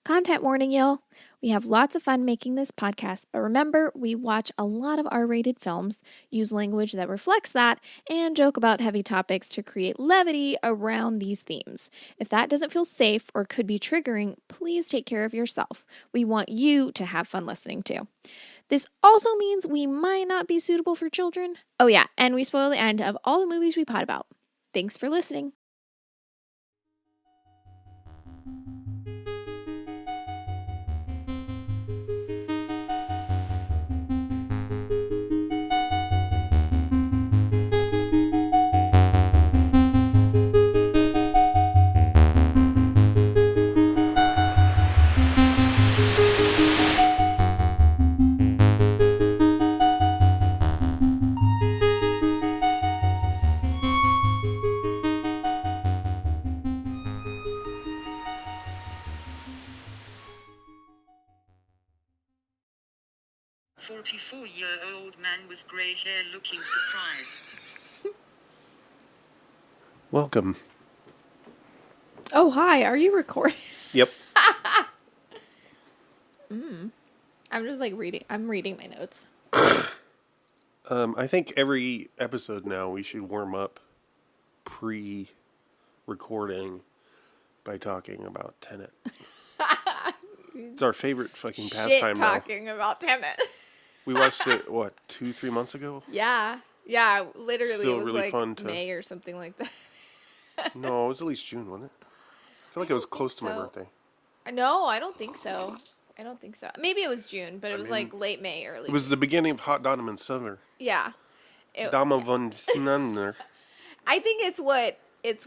Content warning, y'all. We have lots of fun making this podcast, but remember, we watch a lot of R-rated films, use language that reflects that, and joke about heavy topics to create levity around these themes. If that doesn't feel safe or could be triggering, please take care of yourself. We want you to have fun listening too. This also means we might not be suitable for children. Oh yeah, and we spoil the end of all the movies we pod about. Thanks for listening. "44-year-old man with grey hair looking surprised." Welcome. Oh, hi. Are you recording? Yep. I'm just like reading. I'm reading my notes. I think every episode now we should warm up pre-recording by talking about Tenet. It's our favorite fucking pastime now. Talking about Tenet. We watched it, 2-3 months ago? Yeah, literally Still it was really like fun to... May or something like that. No, it was at least June, wasn't it? I feel like it was close to my so. birthday. No, I don't think so. Maybe it was June, but it was like late May, early. It was the beginning of Hot Donovan Summer. Yeah. Donovan Summer. I think it's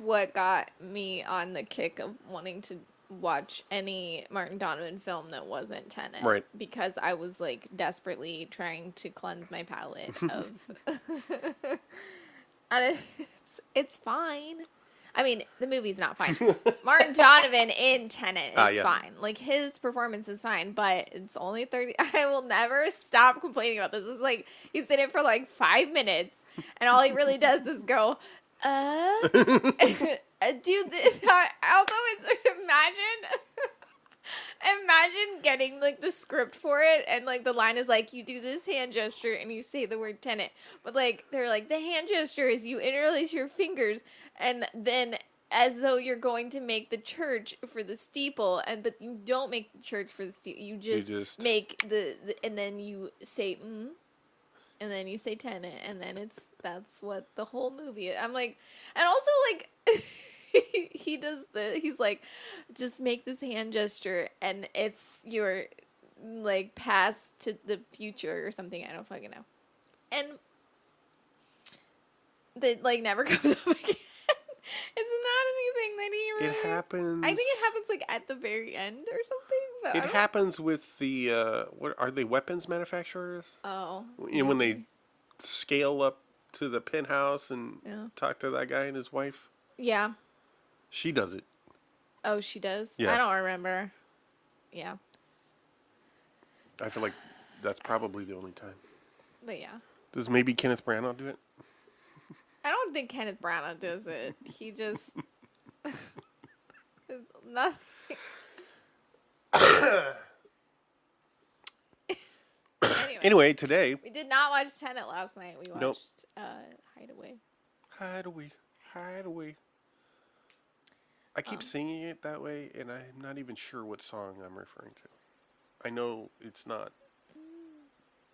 what got me on the kick of wanting to watch any Martin Donovan film that wasn't Tenet. Right. Because I was like desperately trying to cleanse my palate of and it's fine. I mean, the movie's not fine. Martin Donovan in Tenet is fine. Like, his performance is fine, but it's only 30. I will never stop complaining about this. It's like, he's in it for like 5 minutes, and all he really does is go, do this. Also, it's, imagine getting, like, the script for it, and, like, the line is, like, you do this hand gesture, and you say the word Tenet. But, like, they're like, the hand gesture is you interlace your fingers, and then as though you're going to make the church for the steeple, but you don't make the church for the steeple. You just make the and then you say, and then you say Tenet, and then that's what the whole movie is. I'm like, and also, like, he's like, just make this hand gesture, and it's your, like, past to the future or something. I don't fucking know. And that, like, never comes up again. It's not anything that he really... It happens... I think it happens, like, at the very end or something. But it happens with the, what are they, weapons manufacturers? Oh. You know, when they scale up to the penthouse and talk to that guy and his wife? Yeah. She does it. Oh, she does? Yeah. I don't remember. Yeah. I feel like that's probably the only time. But yeah. Does maybe Kenneth Branagh do it? I don't think Kenneth Branagh does it. He just... it's nothing. Anyway, today... We did not watch Tenet last night. We watched Hideaway. Hideaway. I keep singing it that way, and I'm not even sure what song I'm referring to. I know it's not.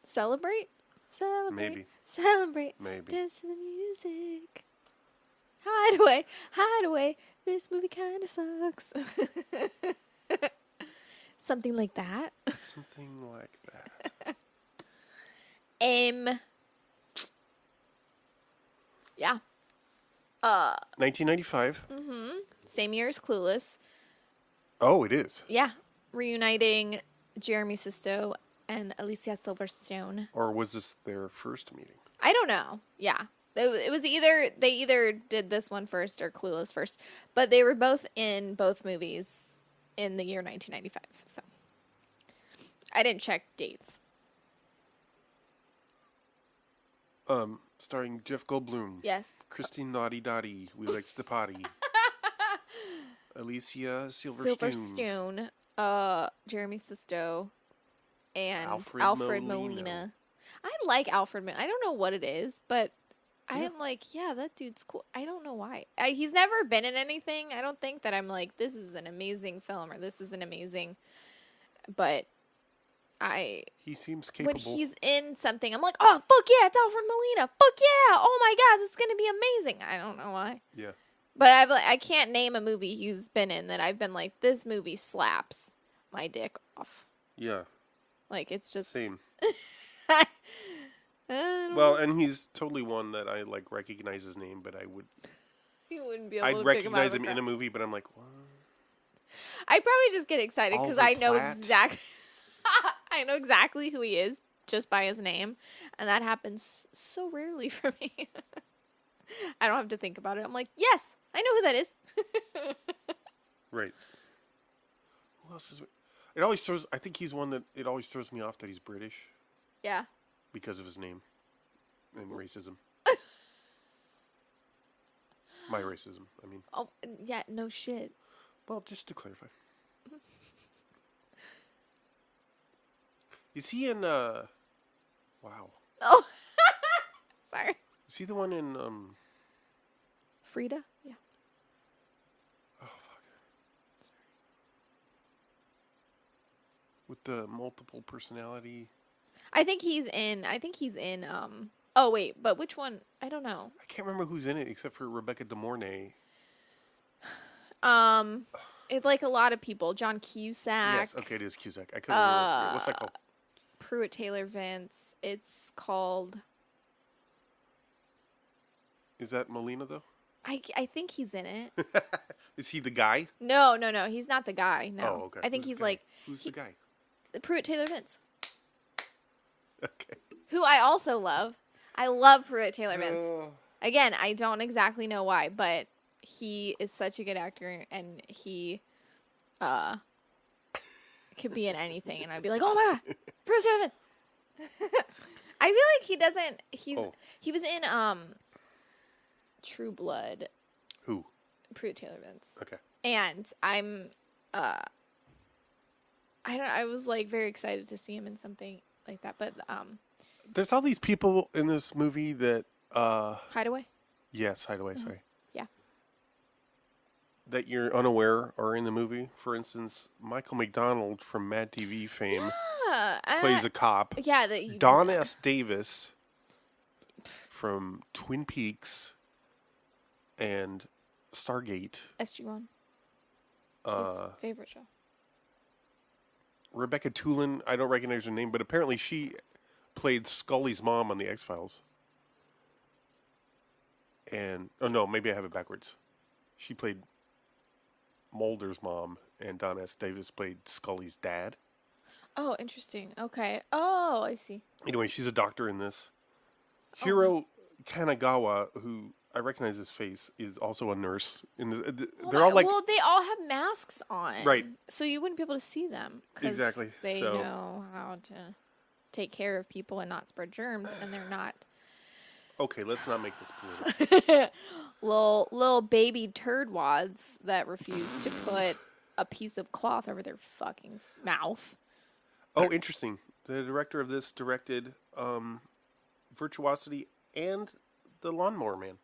Celebrate? Celebrate. Maybe. Celebrate. Maybe. Dance to the music. Hideaway. Hideaway. This movie kind of sucks. Something like that. Something like that. Yeah. 1995. Mm-hmm. Same year as Clueless. Oh, it is. Yeah. Reuniting Jeremy Sisto and Alicia Silverstone. Or was this their first meeting? I don't know. Yeah. It was they either did this one first or Clueless first. But they were both in both movies in the year 1995. So I didn't check dates. Starring Jeff Goldblum. Yes. Christine Naughty Dottie. We likes to potty. Alicia Silverstone. Jeremy Sisto and Alfred Alfred Molina. Molina. I like Alfred Molina. I don't know what it is, but I am like, yeah, that dude's cool. I don't know why. He's never been in anything. I don't think that I'm like, this is an amazing film or this is an amazing, but He seems when capable. he's in something, I'm like, oh, fuck yeah, it's Alfred Molina. Fuck yeah. Oh my God, this is going to be amazing. I don't know why. Yeah. But I can't name a movie he's been in that I've been like, this movie slaps my dick off. Yeah. Like, it's just. Same. I don't Well, know. and he's totally one that I like recognize his name, but I would. You wouldn't be able I'd to pick him out recognize of a him in a crowd. movie, but I'm like, what? I probably just get excited because Oliver I know Platt? exactly. I know exactly who he is just by his name, and that happens so rarely for me. I don't have to think about it. I'm like, yes, I know who that is. Right. Who else is? It always throws. I think he's one that it always throws me off that he's British Yeah. because of his name and racism. My racism. I mean. Oh, yeah. No shit. Well, just to clarify. Is he in? Wow. Oh, sorry. Is he the one in? Frida. Yeah. Oh fuck. With the multiple personality. I think he's in. Oh wait, but which one? I don't know. I can't remember who's in it except for Rebecca De Mornay. It's like a lot of people. John Cusack. Yes. Okay, it is Cusack. I couldn't remember. What's that called? Pruitt Taylor Vince. It's called. Is that Molina though? I think he's in it. Is he the guy? No. He's not the guy. No. Oh, okay. I think Who's he's the guy? like Who's the guy? Pruitt Taylor Vince, Okay. who I also love. I love Pruitt Taylor Vince. Oh. Again, I don't exactly know why, but he is such a good actor, and he could be in anything, and I'd be like, oh my God, Pruitt Taylor Vince. I feel like he doesn't. He was in True Blood. Who? Pruitt Taylor Vince. Okay. And I'm I was like very excited to see him in something like that, but There's all these people in this movie that Hideaway? yes, Hideaway, sorry. Yeah. That you're unaware are in the movie. For instance, Michael McDonald from Mad TV fame plays a cop. Yeah, that you Don S. Davis from Twin Peaks and Stargate. SG1. His favorite show. Rebecca Tulin, I don't recognize her name, but apparently she played Scully's mom on The X-Files. And, oh no, maybe I have it backwards. She played Mulder's mom, and Don S. Davis played Scully's dad. Oh, interesting. Okay. Oh, I see. Anyway, she's a doctor in this. Hiro Kanagawa, who I recognize his face, is also a nurse. They're all like... Well, they all have masks on. Right. So you wouldn't be able to see them. 'Cause Exactly. They So- know how to take care of people and not spread germs, and they're not Okay, let's not make this political. little baby turd wads that refuse to put a piece of cloth over their fucking mouth. Oh, interesting. The director of this directed Virtuosity and The Lawnmower Man.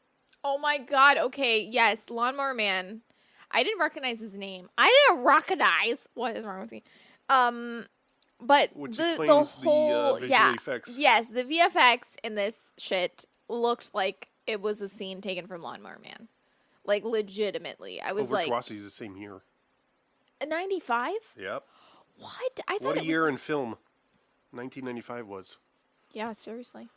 Oh my God. Okay. Yes. Lawnmower Man. I didn't recognize his name. I didn't recognize. What is wrong with me? But Which the explains the, whole visual effects. Yes, the VFX in this shit looked like it was a scene taken from Lawnmower Man. Like legitimately. I was like Virtuosity is the same year. 95? Yep. What? I thought What a it year was in film 1995 was. Yeah, seriously.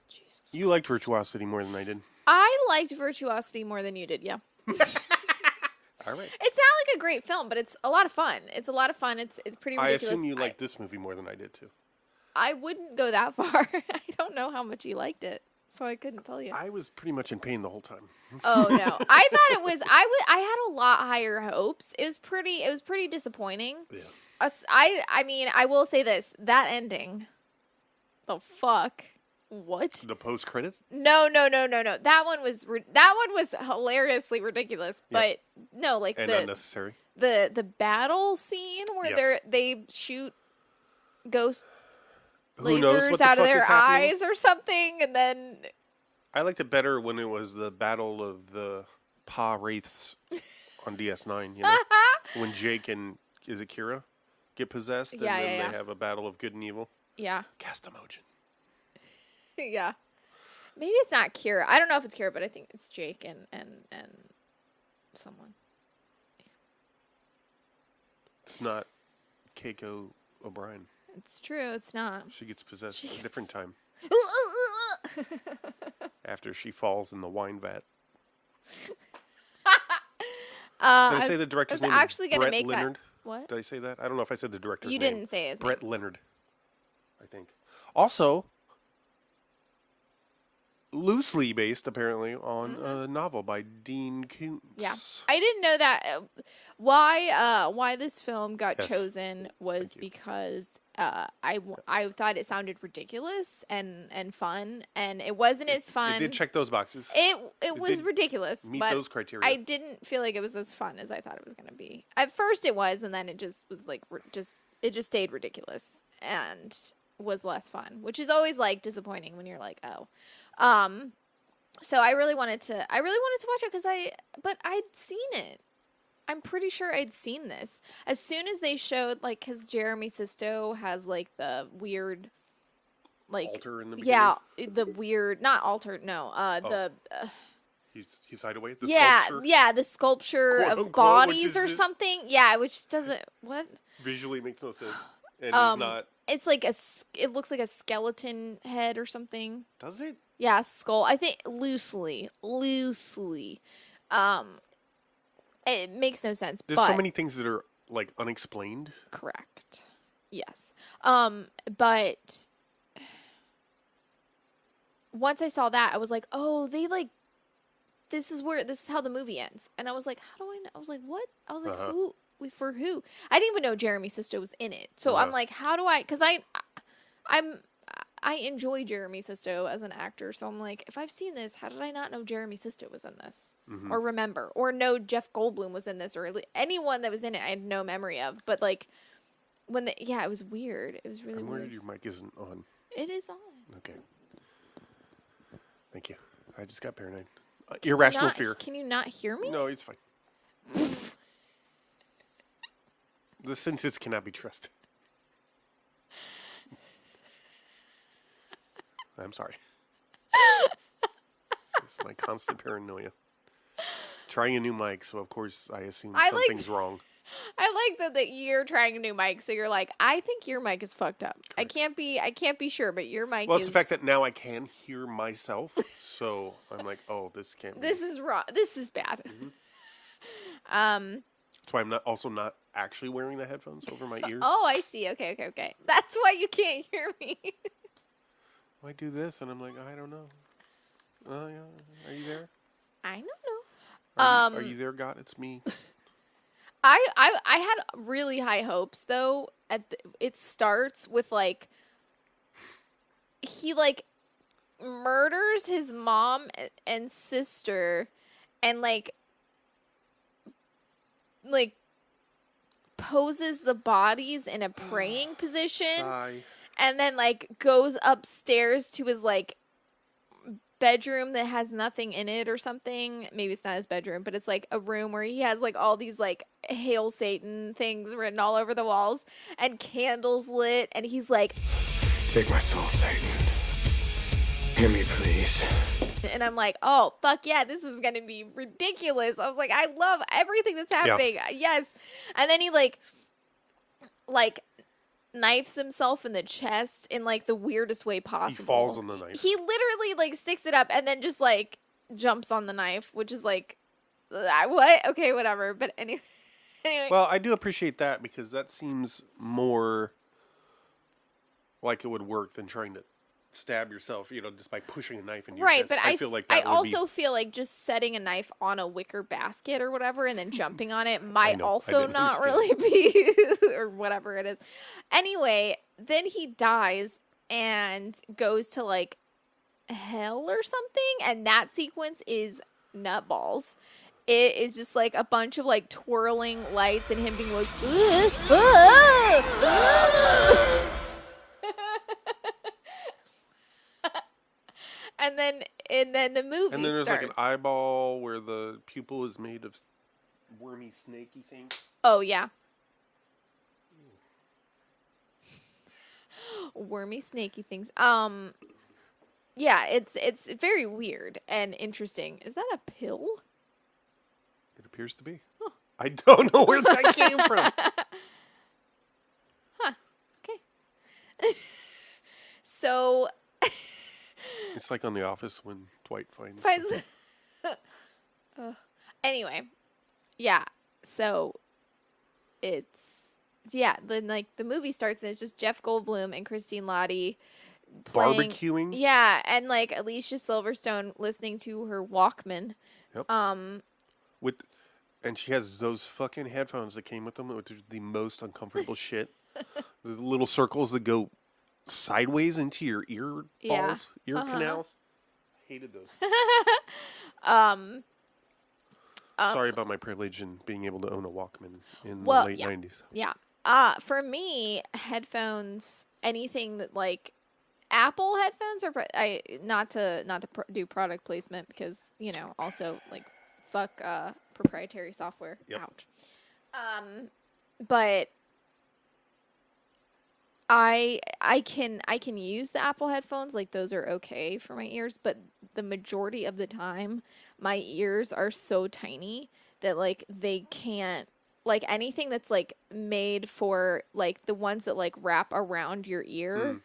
Jesus. You liked Virtuosity more than I did. I liked Virtuosity more than you did, yeah. All right. It's not like a great film, but it's a lot of fun. It's a lot of fun. It's pretty I ridiculous. assume you liked this movie more than I did too. I wouldn't go that far. I don't know how much you liked it, so I couldn't tell you. I was pretty much in pain the whole time. Oh no, I thought it was. I had a lot higher hopes. It was pretty disappointing. Yeah. I mean, I will say this: that ending, the fuck, What? The post credits? No. That one was hilariously ridiculous, but no, like and unnecessary. The battle scene where they shoot ghost lasers out of their eyes or something, and then I liked it better when it was the battle of the Pa Wraiths on DS9, you know? When Jake and, is it Kira, get possessed, and then they have a battle of good and evil. Yeah. Cast emoji. Yeah. Maybe it's not Kira. I don't know if it's Kira, but I think it's Jake and someone. It's not Keiko O'Brien. It's true. It's not. She gets possessed at a different time. After she falls in the wine vat. Did I say the director's name? Actually going to make Leonard? that. What? Did I say that? I don't know if I said the director's name. You didn't say it. Brett Leonard, I think. Also, loosely based, apparently, on a novel by Dean Koontz. Yeah. I didn't know that. Why this film got chosen was because I thought it sounded ridiculous and fun, and it wasn't as fun. It did check those boxes. It was ridiculous. Meet but those criteria. I didn't feel like it was as fun as I thought it was going to be. At first it was, and then it just was like it just stayed ridiculous and was less fun, which is always like disappointing when you're like, oh. So I really wanted to watch it but I'd seen it. I'm pretty sure I'd seen this. As soon as they showed, like, because Jeremy Sisto has, like, the weird, like... altar in the beginning? Yeah, the weird... Not altar, no. He's Hideaway? The sculpture? Yeah, the sculpture quote, of unquote, bodies or something. Yeah, which doesn't... What? Visually makes no sense. And it's not... It's like it looks like a skeleton head or something. Does it? Yeah, skull. I think loosely. It makes no sense. There's so many things that are like unexplained. Correct. Yes. But once I saw that, I was like, oh, they like this is how the movie ends. And I was like, how do I know? I was like, what? I was like, who? For who? I didn't even know Jeremy Sisto was in it. So I'm like, how do I? Because I enjoy Jeremy Sisto as an actor. So I'm like, if I've seen this, how did I not know Jeremy Sisto was in this? Mm-hmm. Or remember? Or know Jeff Goldblum was in this? Or anyone that was in it, I had no memory of. But like, it was weird. It was really weird. I'm worried your mic isn't on. It is on. Okay. Thank you. I just got paranoid. Irrational fear. Can you not hear me? No, it's fine. The senses cannot be trusted. I'm sorry. It's my constant paranoia. Trying a new mic, so of course I assume something's wrong. I like that you're trying a new mic, so you're like, I think your mic is fucked up. Correct. I can't be sure, but your mic. Well, it's the fact that now I can hear myself, so I'm like, oh, this can't. This is wrong. This is bad. Mm-hmm. That's why I'm not actually wearing the headphones over my ears. Oh, I see. Okay. That's why you can't hear me. I do this, and I'm like, I don't know. Yeah. Are you there? I don't know. Are you there, God? It's me. I had really high hopes though. It starts with like he like murders his mom and sister, and like poses the bodies in a praying position. Sigh. And then, like, goes upstairs to his, like, bedroom that has nothing in it or something. Maybe it's not his bedroom, but it's, like, a room where he has, like, all these, like, Hail Satan things written all over the walls and candles lit. And he's like, take my soul, Satan. Hear me, please. And I'm like, oh, fuck yeah, this is going to be ridiculous. I was like, I love everything that's happening. Yeah. Yes. And then he, like knifes himself in the chest in like the weirdest way possible. He falls on the knife. He literally like sticks it up and then just like jumps on the knife, which is like, what? Okay, whatever. But anyway. Well, I do appreciate that because that seems more like it would work than trying to stab yourself, just by pushing a knife in your chest. Right, but I feel like that feel like just setting a knife on a wicker basket or whatever and then jumping on it might also not really be or whatever it is. Anyway, then he dies and goes to like hell or something, and that sequence is nutballs. It is just like a bunch of like twirling lights and him being like, and then the movie And then there's starts. like an eyeball where the pupil is made of wormy, snaky things. Oh yeah. Wormy, snaky things. Yeah, it's very weird and interesting. Is that a pill? It appears to be. Huh. I don't know where that came from. Huh. Okay. So. It's like on The Office when Dwight finds. Anyway, yeah. So it's then like the movie starts and it's just Jeff Goldblum and Christine Lottie playing, barbecuing. Yeah, and like Alicia Silverstone listening to her Walkman. Yep. And she has those fucking headphones that came with them, which are the most uncomfortable shit. The little circles that go sideways into your ear balls, ear canals. Hated those. Sorry about my privilege in being able to own a Walkman in the late 90s. Yeah. For me, headphones, anything that like Apple headphones are not to do product placement because, you know, also like fuck proprietary software. Yep. Ouch. But I can use the Apple headphones, like those are okay for my ears, but the majority of the time my ears are so tiny that like they can't, like anything that's like made for like the ones that like wrap around your ear,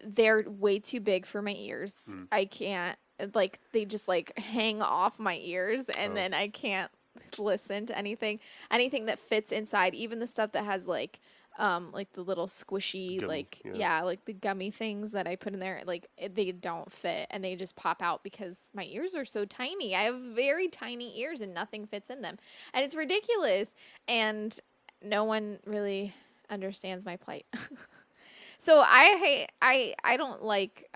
they're way too big for my ears. I can't, like they just like hang off my ears and then I can't listen to anything that fits inside, even the stuff that has like the little squishy, gummy, like like the gummy things that I put in there, like they don't fit and they just pop out because my ears are so tiny. I have very tiny ears and nothing fits in them, and it's ridiculous. And no one really understands my plight. So I don't like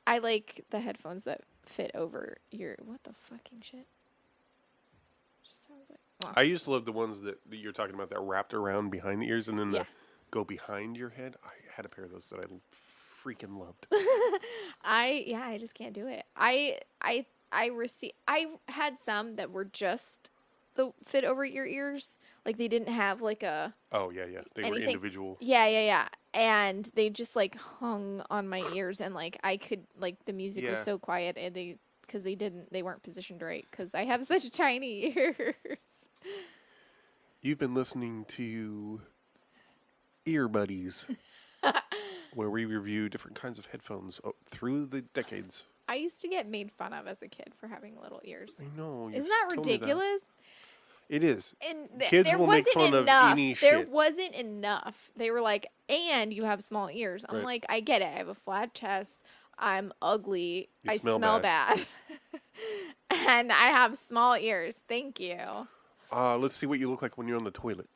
I like the headphones that fit over your what the fucking shit. Just sounds like. I used to love the ones that you're talking about that wrapped around behind the ears and then go behind your head. I had a pair of those that I freaking loved. I just can't do it. I had some that were just the fit over your ears. Like they didn't have like a They were individual. Yeah. And they just like hung on my ears and like I could like the music was so quiet and they weren't positioned right because I have such tiny ears. You've been listening to Ear Buddies, where we review different kinds of headphones through the decades. I used to get made fun of as a kid for having little ears. I know. Isn't that ridiculous? It is. And kids will make fun of any shit. There wasn't enough. They were like, and you have small ears. I'm like, I get it. I have a flat chest. I'm ugly. I smell bad. And I have small ears. Thank you. Let's see what you look like when you're on the toilet.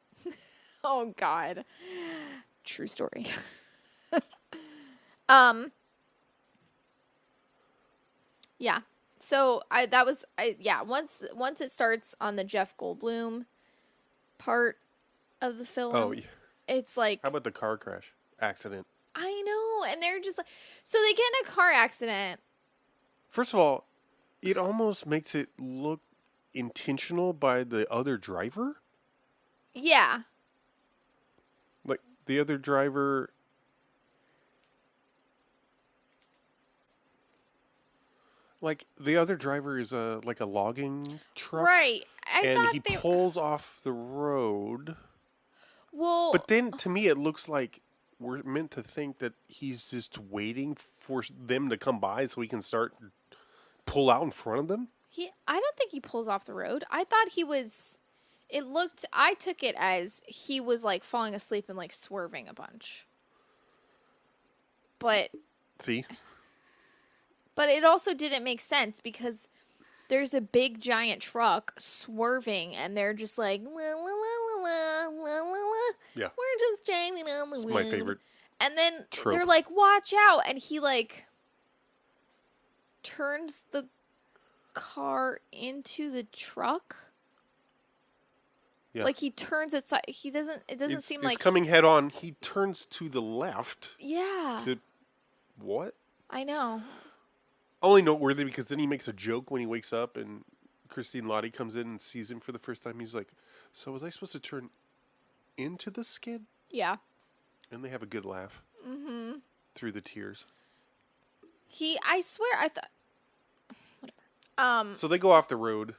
Oh, God. True story. Yeah. So once it starts on the Jeff Goldblum part of the film, it's like, how about the car crash accident? I know, and they're just like, so they get in a car accident. First of all, it almost makes it look intentional by the other driver. Yeah. Like the other driver. Like the other driver is a logging truck, right? And he pulls off the road. Well, but then to me it looks like we're meant to think that he's just waiting for them to come by so he can pull out in front of them. I don't think he pulls off the road. I thought he was. I took it as he was like falling asleep and like swerving a bunch. But see. But it also didn't make sense because there's a big giant truck swerving and they're just like, la, la, la, la, la, la, la. Yeah. We're just driving on the It's wind. my favorite. And then trope. They're like, watch out. And he like turns the car into the truck. Yeah. Like he turns it. He doesn't. It doesn't seem like it's coming head on. He turns to the left. Yeah. To what? I know. Only noteworthy because then he makes a joke when he wakes up and Christine Lottie comes in and sees him for the first time. He's like, "So was I supposed to turn into the skid?" Yeah. And they have a good laugh. Mm-hmm. Through the tears. I swear, I thought. Whatever. So they go off the road.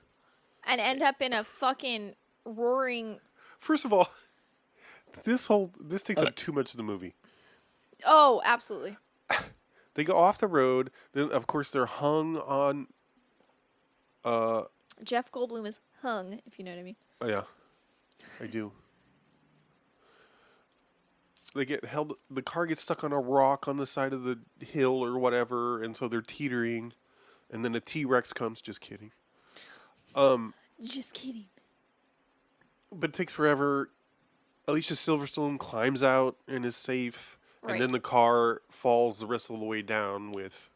And end up in a fucking roaring. First of all, this takes up too much of the movie. Oh, absolutely. They go off the road. Then, of course, they're hung on. Jeff Goldblum is hung, if you know what I mean. Oh yeah, I do. They get held. The car gets stuck on a rock on the side of the hill or whatever, and so they're teetering. And then a T-Rex comes. Just kidding. Just kidding. But it takes forever. Alicia Silverstone climbs out and is safe. Right. And then the car falls the rest of the way down with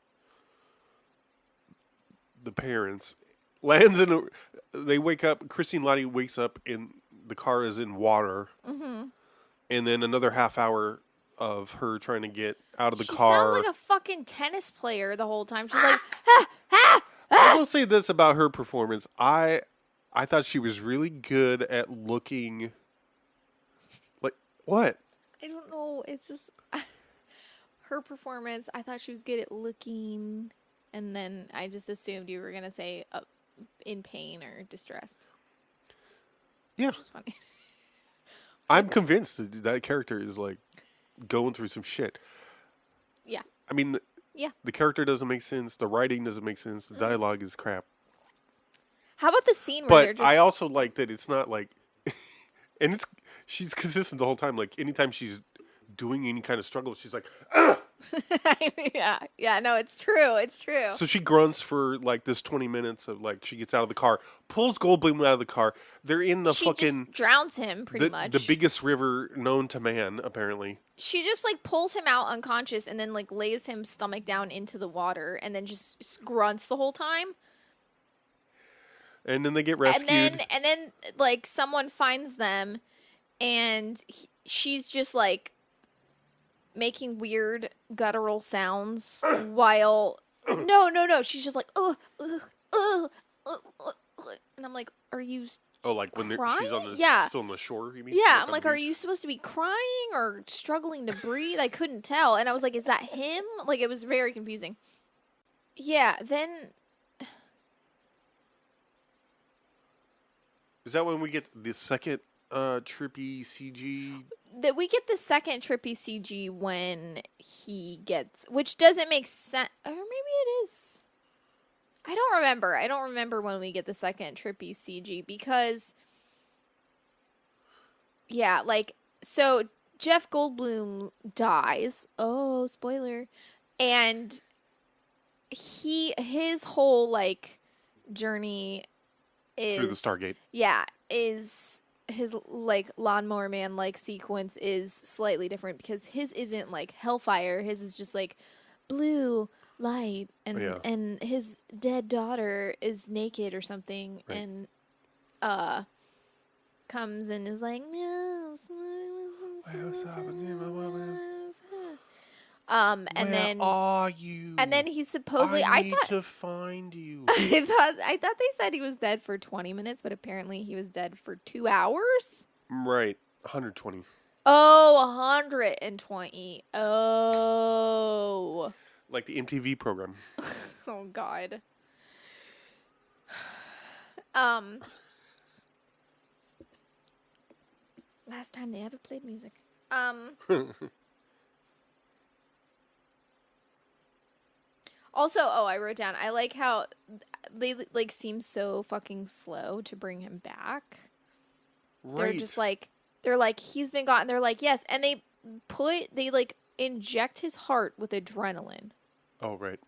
the parents. Lands in a... They wake up... Christine Lottie wakes up and the car is in water. Mm-hmm. And then another half hour of her trying to get out of the car. She sounds like a fucking tennis player the whole time. She's like, ha, ha, I will say this about her performance. I thought she was really good at looking... Like, what? I don't know. It's just... her performance, I thought she was good at looking, and then I just assumed you were going to say in pain or distressed. Yeah. Which was funny. I'm convinced that character is, like, going through some shit. Yeah. I mean, yeah. The character doesn't make sense. The writing doesn't make sense. The dialogue is crap. How about the scene where they're But just... I also like that it's not, like... and she's consistent the whole time. Like, anytime she's doing any kind of struggle, she's like... Ugh! yeah, no, it's true. It's true. So she grunts for like this 20 minutes of like she gets out of the car, pulls Goldblum out of the car. They're in the she fucking just drowns him pretty much. The biggest river known to man, apparently. She just like pulls him out unconscious and then like lays him stomach down into the water and then just grunts the whole time. And then they get rescued. And then like someone finds them and she's just like making weird guttural sounds while no she's just like and I'm like, are you like when she's on the still on the shore, you mean? Yeah, like I'm like, are you supposed to be crying or struggling to breathe? I couldn't tell, and I was like, is that him? Like, it was very confusing. Yeah, then is that when we get the second trippy CG? That we get the second trippy CG when he gets, which doesn't make sense, or maybe it is. I don't remember. I don't remember when we get the second trippy CG because, yeah, like, so Jeff Goldblum dies. Oh, spoiler. And his whole, like, journey is... Through the Stargate. Yeah, is... His, like, Lawnmower Man-like sequence is slightly different because his isn't, like, hellfire. His is just, like, blue light, and his dead daughter is naked or something, right. And comes and is like, no. And where then are you? And then he's supposedly I need to find you. I thought they said he was dead for 20 minutes, but apparently he was dead for 2 hours. Right, 120. Oh, 120. Oh. Like the MTV program. Oh God. Last time they ever played music. Also, I wrote down, I like how they like seem so fucking slow to bring him back. Right. They're just like, he's been gone. They're like, yes. And they like inject his heart with adrenaline. Oh, right.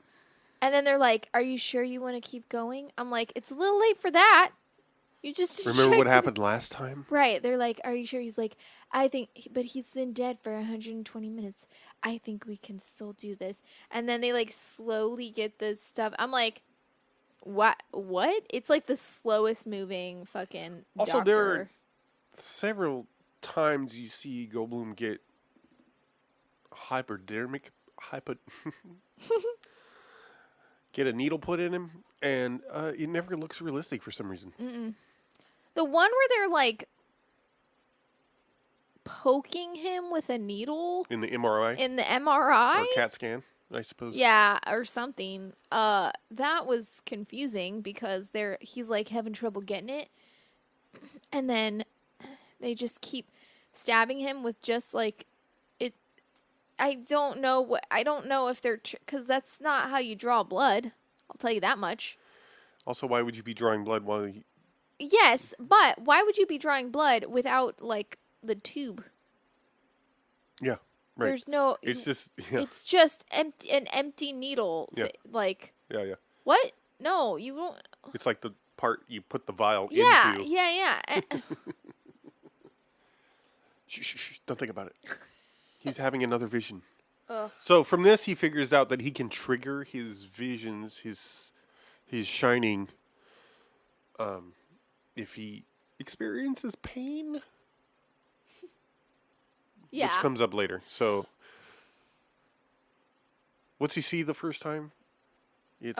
And then they're like, are you sure you want to keep going? I'm like, it's a little late for that. You just Remember what happened last time? Right. They're like, are you sure? He's like, I think, but he's been dead for 120 minutes. I think we can still do this. And then they like slowly get the stuff. I'm like, what? It's like the slowest moving fucking Also, doctor. there are several times you see Goldblum get hypodermic, get a needle put in him, and it never looks realistic for some reason. The one where they're like poking him with a needle In the MRI? in the MRI? Or CAT scan, I suppose. Yeah, or something. That was confusing because he's like having trouble getting it. And then they just keep stabbing him with just like it. I don't know if they're, because that's not how you draw blood. I'll tell you that much. Also, why would you be drawing blood while he... Yes, but why would you be drawing blood without like the tube? Yeah, right. There's no. It's just... Yeah. It's just an empty needle. Yeah. Like. Yeah. What? No, you won't. It's like the part you put the vial into. Yeah. Shh, don't think about it. He's having another vision. Ugh. So from this, he figures out that he can trigger his visions, his shining, if he experiences pain. Yeah. Which comes up later. So, what's he see the first time? It's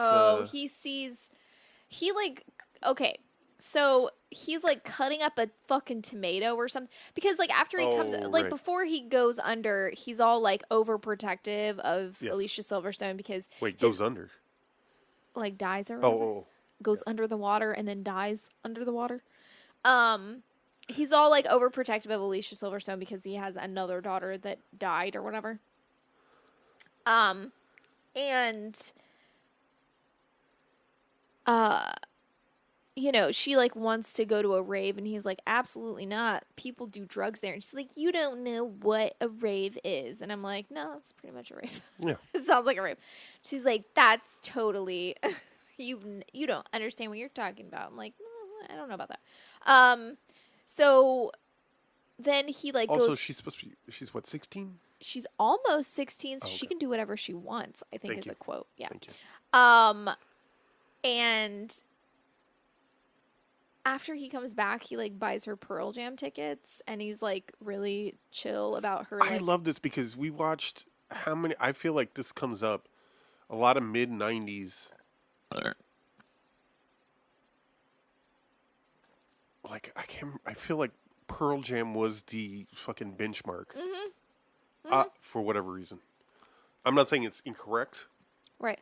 okay. So he's like cutting up a fucking tomato or something, because like after he comes, like right. before he goes under, he's all like overprotective of Yes. Alicia Silverstone because goes under. like dies or whatever. Goes under the water and then dies under the water. He's all like overprotective of Alicia Silverstone because he has another daughter that died or whatever. You know, she like wants to go to a rave and he's like, absolutely not. People do drugs there. And she's like, you don't know what a rave is. And I'm like, no, it's pretty much a rave. Yeah. It sounds like a rave. She's like, that's totally, you don't understand what you're talking about. I'm like, no, I don't know about that. So then he like Also, goes. she's supposed to be, she's what, 16? She's almost 16, so Oh, she okay. can do whatever she wants, I think. Thank is you. a quote. Yeah. Thank you. And after he comes back, he like buys her Pearl Jam tickets, and he's like really chill about her. I Like, love this because we watched I feel like this comes up a lot of mid-90s. Like, I feel like Pearl Jam was the fucking benchmark. For whatever reason. I'm not saying it's incorrect. right.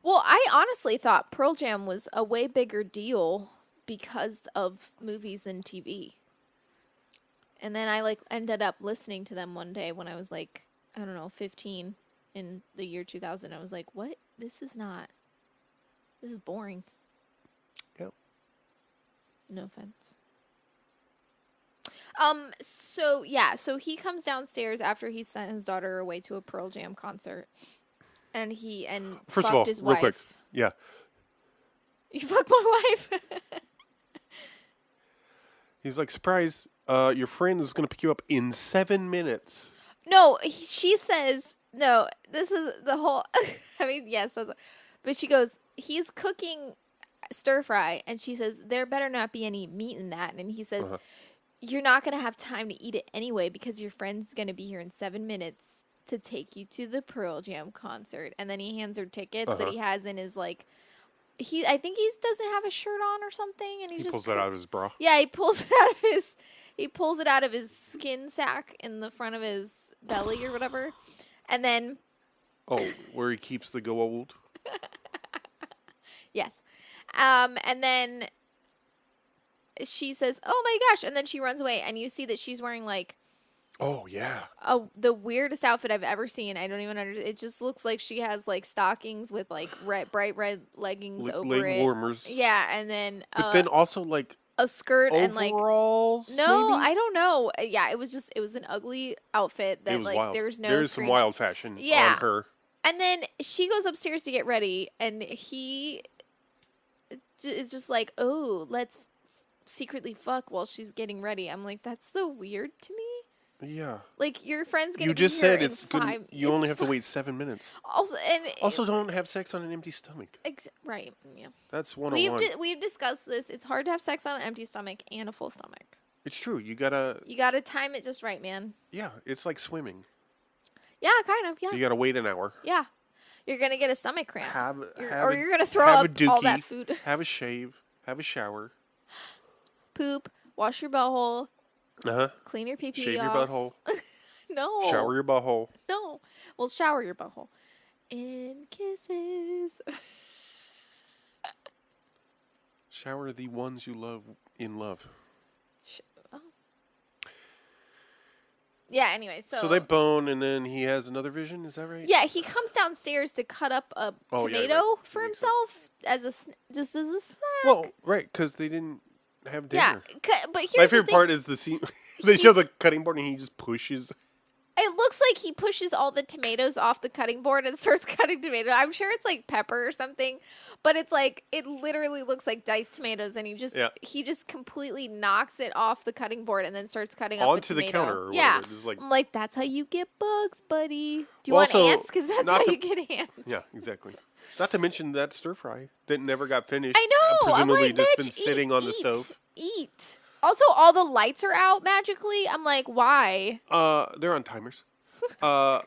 Well, I honestly thought Pearl Jam was a way bigger deal because of movies and TV. And then I like ended up listening to them one day when I was like, I don't know, 15 in the year 2000. I was like, what? This is boring. Yep. No offense. So he comes downstairs after he sent his daughter away to a Pearl Jam concert. And First fucked of all, his real wife. quick. Yeah. You fucked my wife? He's like, surprise, your friend is going to pick you up in 7 minutes. No, she says, no, this is the whole, I mean, yes, but she goes, he's cooking stir fry, and she says, there better not be any meat in that. And he says, you're not going to have time to eat it anyway because your friend's going to be here in 7 minutes to take you to the Pearl Jam concert. And then he hands her tickets that he has in his, like, I think he doesn't have a shirt on or something, and He just pulls that out of his bra. Yeah, he pulls it out of his skin sack in the front of his belly or whatever. And then Oh, where he keeps the gold? yes. And then she says, "Oh my gosh." And then she runs away, and you see that she's wearing like Oh, yeah. the weirdest outfit I've ever seen. I don't even understand. It just looks like she has like stockings with like bright red leggings over Leg it. warmers. Yeah, and then But then also, like, a skirt and like overalls, no, maybe? I don't know. Yeah, it was an ugly outfit that It was like wild. there's no There's some screen- wild fashion Yeah. on her. And then she goes upstairs to get ready, and he is just like, "Oh, let's secretly fuck while she's getting ready. I'm like, that's so weird to me. Yeah. Like, your friend's going to You be just here said in it's 5... good. You only have to wait 7 minutes. Also, Don't have sex on an empty stomach. right, yeah. That's 101. We've discussed this. It's hard to have sex on an empty stomach and a full stomach. It's true. You gotta time it just right, man. Yeah, it's like swimming. Yeah, kind of, yeah. You gotta wait an hour. Yeah. You're going to get a stomach cramp. You're going to throw up all that food. Have a shave. Have a shower. Poop. Wash your butthole. Uh-huh. Clean your pee-pee Shave off. your butthole. No. Shower your butthole. No. Well, shower your butthole. And kisses. Shower the ones you love in love. Oh. Yeah, anyway, So they bone, and then he has another vision, is that right? Yeah, he comes downstairs to cut up a tomato for himself just as a snack. Well, right, because they didn't have dinner. Yeah, but here's my favorite part is the scene. They show the cutting board, and he just pushes. It looks like he pushes all the tomatoes off the cutting board and starts cutting tomatoes. I'm sure it's like pepper or something, but it's like it literally looks like diced tomatoes, and he just completely knocks it off the cutting board and then starts cutting up onto the the counter. Or yeah, like, I'm like, that's how you get bugs, buddy. Do you want ants? Because that's how you get ants. Yeah, exactly. Not to mention that stir fry that never got finished. I know. Presumably I'm like, just bitch, been sitting on the stove. Eat. Also, all the lights are out magically. I'm like, why? They're on timers. But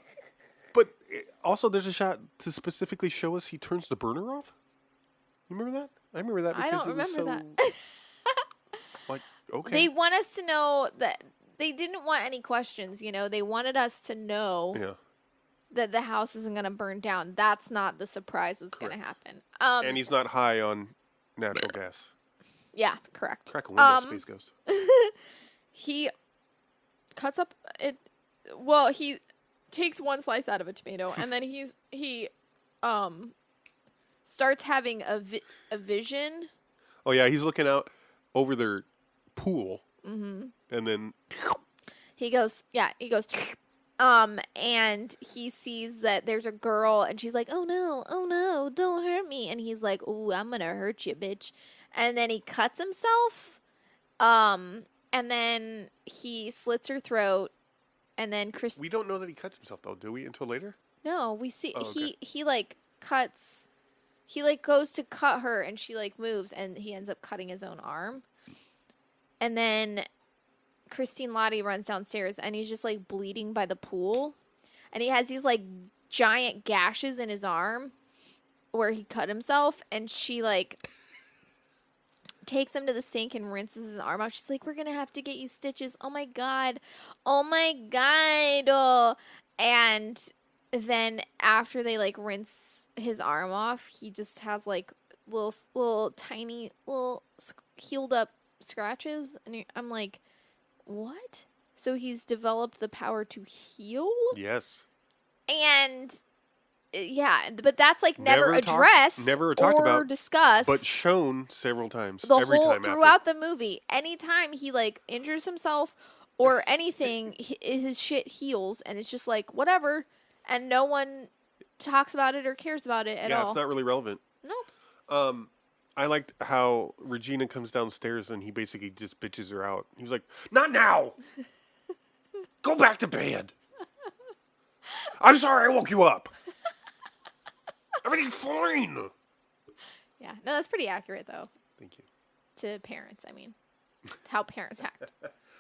also there's a shot to specifically show us he turns the burner off. You remember that? I remember that because I don't remember that. Like, okay. They want us to know that they didn't want any questions, you know. They wanted us to know that the house isn't going to burn down. That's not the surprise that's going to happen. And he's not high on natural gas. Yeah, correct. Crack a window, Space Ghost. He cuts up it. Well, he takes one slice out of a tomato, and then he starts having a vision. Oh yeah, he's looking out over their pool, and then he goes, and he sees that there's a girl, and she's like, oh no, don't hurt me, and he's like, ooh, I'm gonna hurt you, bitch. And then he cuts himself, and then he slits her throat, and then we don't know that he cuts himself though, do we? Until later? No, we see okay. he like cuts. He like goes to cut her, and she like moves, and he ends up cutting his own arm. And then Christine Lottie runs downstairs, and he's just like bleeding by the pool, and he has these like giant gashes in his arm where he cut himself, and she like takes him to the sink and rinses his arm out. She's like, we're gonna have to get you stitches. Oh my god. Oh. And then after they like rinse his arm off, he just has like little tiny healed up scratches, and I'm like, what? So he's developed the power to heal? Yes. And yeah, but that's like never addressed, never talked or about, discussed, but shown several times. Throughout the movie. Anytime he like injures himself or anything, his shit heals, and it's just like whatever, and no one talks about it or cares about it at all. Yeah, it's not really relevant. Nope. I liked how Regina comes downstairs and he basically just bitches her out. He was like, "Not now. Go back to bed. I'm sorry I woke you up. Everything's fine." Yeah. No, that's pretty accurate, though. Thank you. To parents, I mean. How parents act.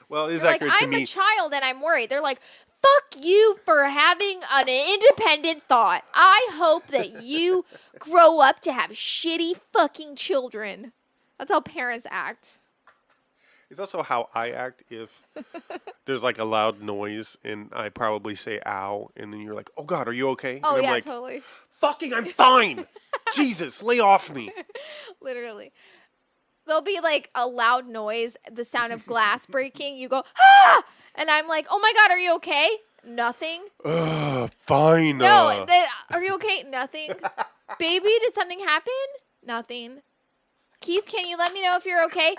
Well, it is They're accurate like, to me. I'm a child and I'm worried. They're like, fuck you for having an independent thought. I hope that you grow up to have shitty fucking children. That's how parents act. It's also how I act if there's like a loud noise and I probably say ow, and then you're like, "Oh God, are you okay?" Oh, and I'm yeah, like, totally. Fucking, I'm fine. Jesus, lay off me. Literally. There'll be like a loud noise, the sound of glass breaking. You go, ah! And I'm like, oh my God, are you okay? Nothing. Fine. No, are you okay? Nothing. Baby, did something happen? Nothing. Keith, can you let me know if you're okay?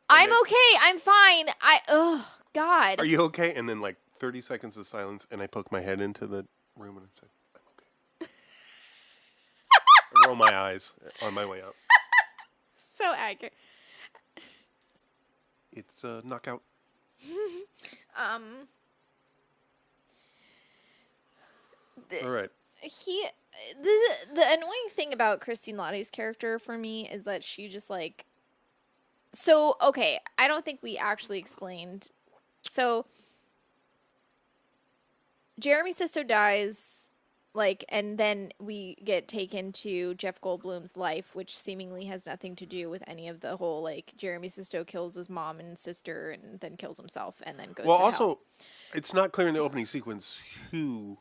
I'm okay. I'm fine. Oh, God. Are you okay? And then like 30 seconds of silence, and I poke my head into the room and I say, I'm okay. I roll my eyes on my way out. so accurate. It's a knockout. All right. The annoying thing about Christine Lotte's character for me is that she just like. So okay, I don't think we actually explained. So Jeremy Sisto dies. Like, and then we get taken to Jeff Goldblum's life, which seemingly has nothing to do with any of the whole, like, Jeremy Sisto kills his mom and sister and then kills himself and then goes to hell. It's not clear in the opening sequence who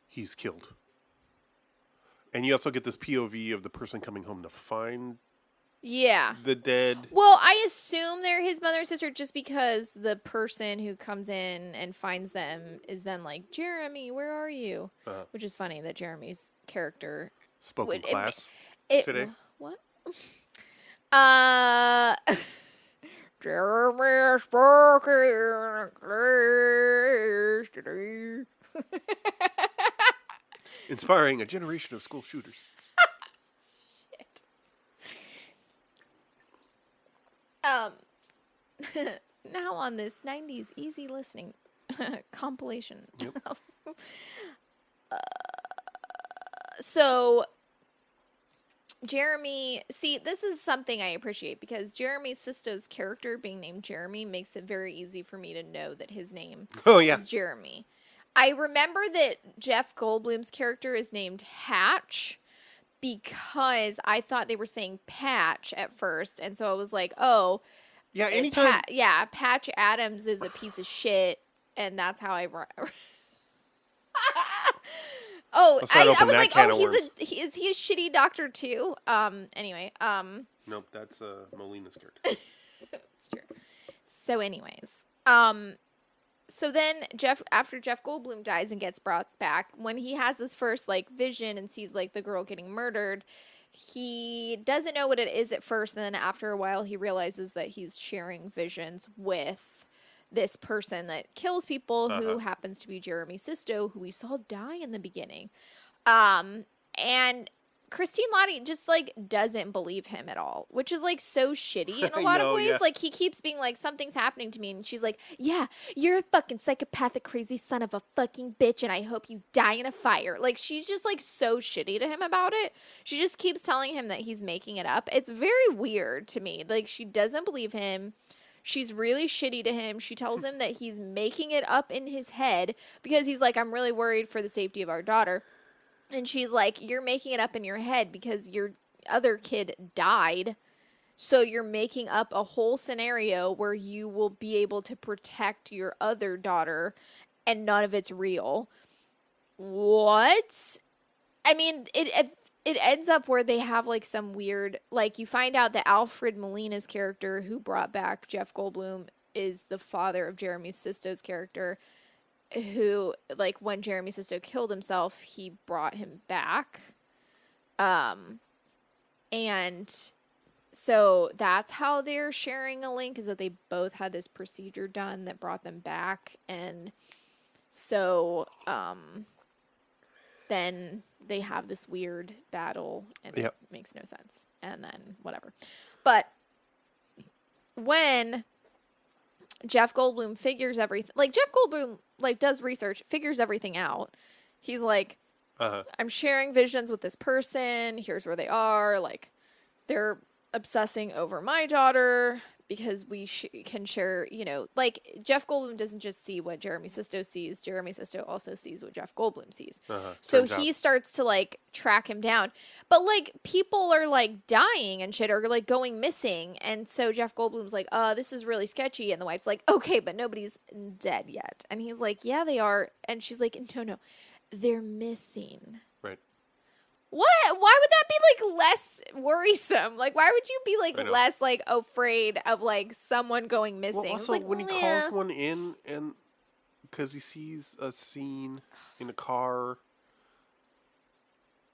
he's killed. And you also get this POV of the person coming home to find the dead. Well, I assume they're his mother and sister just because the person who comes in and finds them is then like, Jeremy, where are you? Which is funny that Jeremy's character spoke in class today. What? Jeremy spoke in class today. Inspiring a generation of school shooters. Now on this 90s easy listening compilation. Yep. So Jeremy, see, this is something I appreciate because Jeremy Sisto's character being named Jeremy makes it very easy for me to know that his name is Jeremy. I remember that Jeff Goldblum's character is named Hatch because I thought they were saying Patch at first, and so I was like, oh, yeah, anytime. Patch Adams is a piece of shit, and that's how I. I was like, oh, is he a shitty doctor too? Anyway, Nope, that's Molina's character. That's true. So, anyways, so then after Jeff Goldblum dies and gets brought back, when he has his first like vision and sees like the girl getting murdered, he doesn't know what it is at first, and then after a while he realizes that he's sharing visions with this person that kills people who happens to be Jeremy Sisto, who we saw die in the beginning. And Christine Lottie just like doesn't believe him at all, which is like so shitty in a lot of ways. Yeah. Like he keeps being like, something's happening to me, and she's like, yeah, you're a fucking psychopathic crazy son of a fucking bitch, and I hope you die in a fire. Like she's just like so shitty to him about it. She just keeps telling him that he's making it up. It's very weird to me. Like she doesn't believe him. She's really shitty to him. She tells him that he's making it up in his head because he's like, I'm really worried for the safety of our daughter. And she's like, you're making it up in your head because your other kid died. So you're making up a whole scenario where you will be able to protect your other daughter and none of it's real. What? I mean, it ends up where they have like some weird, like you find out that Alfred Molina's character who brought back Jeff Goldblum is the father of Jeremy Sisto's character, who like when Jeremy Sisto killed himself, he brought him back. And so that's how they're sharing a link, is that they both had this procedure done that brought them back. And so, then they have this weird battle and it makes no sense. And then whatever. But when Jeff Goldblum figures everything, like Jeff Goldblum like does research, figures everything out. He's like, I'm sharing visions with this person. Here's where they are. Like they're obsessing over my daughter because we can share, you know, like Jeff Goldblum doesn't just see what Jeremy Sisto sees. Jeremy Sisto also sees what Jeff Goldblum sees. So he starts to like track him down. But like people are like dying and shit, or like going missing. And so Jeff Goldblum's like, this is really sketchy. And the wife's like, okay, but nobody's dead yet. And he's like, yeah, they are. And she's like, no, they're missing. Right. What? Why would that be like less worrisome? Like, why would you be like less like afraid of like someone going missing? Well, also like, when he calls one in, and because he sees a scene in a car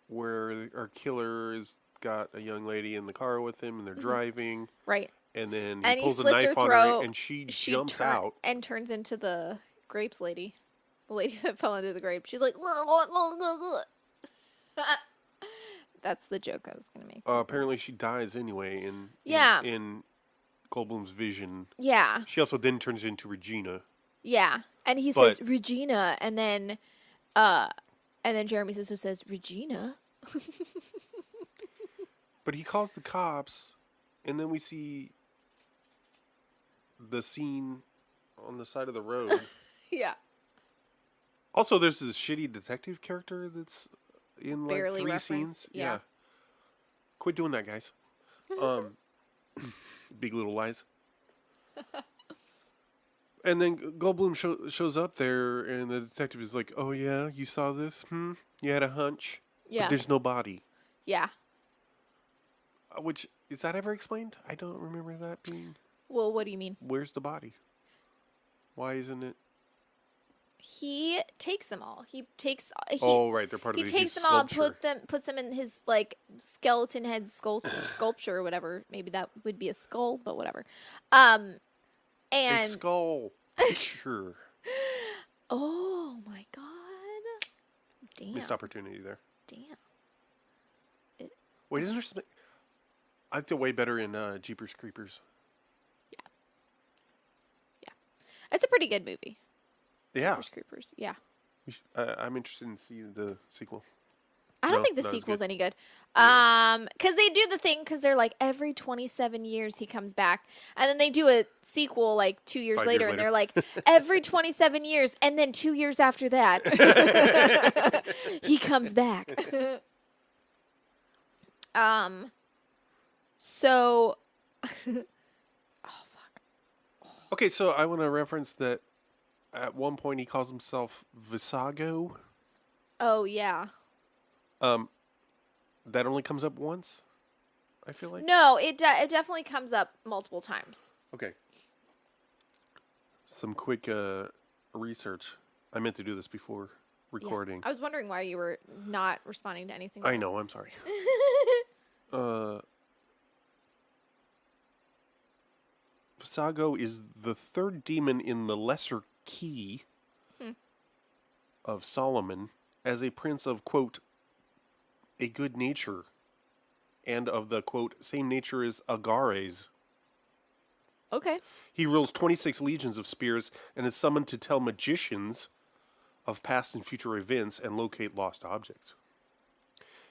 where our killer has got a young lady in the car with him, and they're driving, right? And then he pulls a knife on her, and she jumps out and turns into the grapes lady, the lady that fell into the grapes. She's like, That's the joke I was going to make. Apparently she dies anyway in Goldblum's vision. Yeah. She also then turns into Regina. Yeah. And he says, Regina, and then Jeremy Sisto says, Regina? But he calls the cops, and then we see the scene on the side of the road. Yeah. Also, there's this shitty detective character that's in like barely 3 referenced. scenes. Yeah. Quit doing that, guys. Big Little Lies. And then Goldblum shows up there, and the detective is like, "Oh yeah, you saw this? You had a hunch? Yeah. But there's no body." Yeah. Which, is that ever explained? I don't remember that being... Well, what do you mean? Where's the body? Why isn't it... He takes them all. He takes... oh, right, they're part of He takes them all, puts them in his, like, skeleton head sculpture or whatever. Maybe that would be a skull, but whatever. And... A skull. Sure. Oh, my God. Damn. Missed opportunity there. Damn. Wait, isn't there something... I think they're way better in Jeepers Creepers. Yeah. It's a pretty good movie. Yeah. Jeepers Creepers. Yeah. I'm interested in seeing the sequel. I don't think the sequel's any good. Because they do the thing, because they're like, every 27 years he comes back. And then they do a sequel like 2 years later, and they're like, every 27 years, and then 2 years after that, he comes back. So, oh, fuck. Okay, so I want to reference that at one point he calls himself Visago. Oh, yeah. That only comes up once, I feel like. No, it definitely comes up multiple times. Okay. Some quick research. I meant to do this before recording. Yeah. I was wondering why you were not responding to anything I else. know, I'm sorry. Visago is the third demon in the lesser key of Solomon as a prince of, quote, a good nature, and of the, quote, same nature as Agares. Okay. He rules 26 legions of spears and is summoned to tell magicians of past and future events and locate lost objects.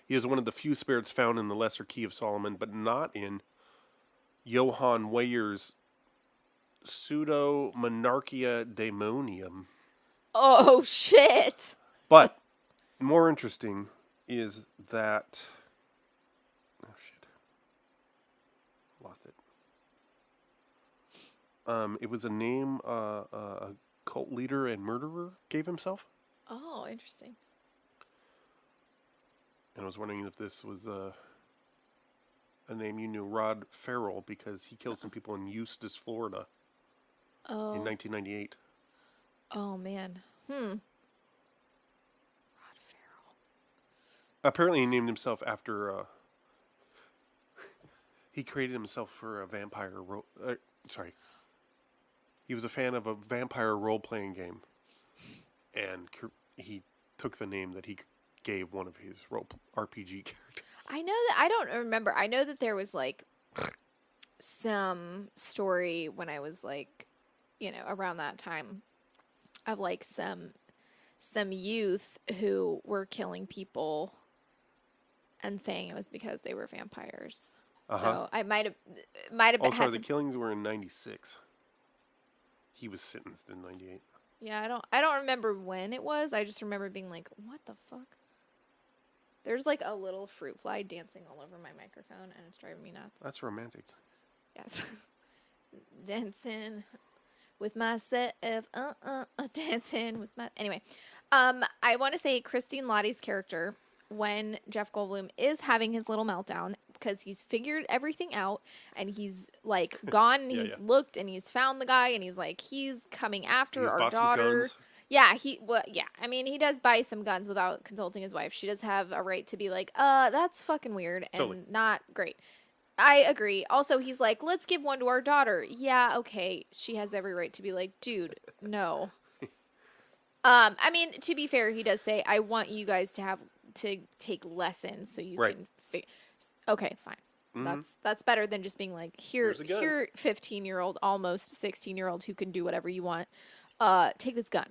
He is one of the few spirits found in the lesser key of Solomon, but not in Johann Weyer's Pseudo-Monarchia Daemonium. Oh, shit. But more interesting is that... Oh, shit. Lost it. It was a name a cult leader and murderer gave himself. Oh, interesting. And I was wondering if this was a name you knew, Rod Farrell, because he killed some people in Eustis, Florida in 1998. Oh, man. Rod Farrell. Apparently he named himself after... he created himself for a vampire... He was a fan of a vampire role-playing game. And he took the name that he gave one of his RPG characters. I know that... I don't remember. I know that there was, like, some story when I was, like, you know, around that time of, like, some youth who were killing people and saying it was because they were vampires. So I might have Oh, sorry, the killings were in 96. He was sentenced in 98. Yeah, I don't remember when it was. I just remember being like, what the fuck? There's like a little fruit fly dancing all over my microphone, and it's driving me nuts. That's romantic. Yes. Dancing with myself, dancing with my... Anyway, I want to say Christine Lottie's character, when Jeff Goldblum is having his little meltdown, because he's figured everything out, and he's, like, gone, and he's looked, and he's found the guy, and he's like, he's coming after our daughter. Yeah, I mean, he does buy some guns without consulting his wife. She does have a right to be like, that's fucking weird and not great. I agree. Also, he's like, let's give one to our daughter. Yeah, okay. She has every right to be like, dude, no. I mean, to be fair, he does say, I want you guys to take lessons so you can Okay, fine. That's better than just being like, here, Here's a gun. here, 15-year-old, almost 16-year-old who can do whatever you want. Take this gun.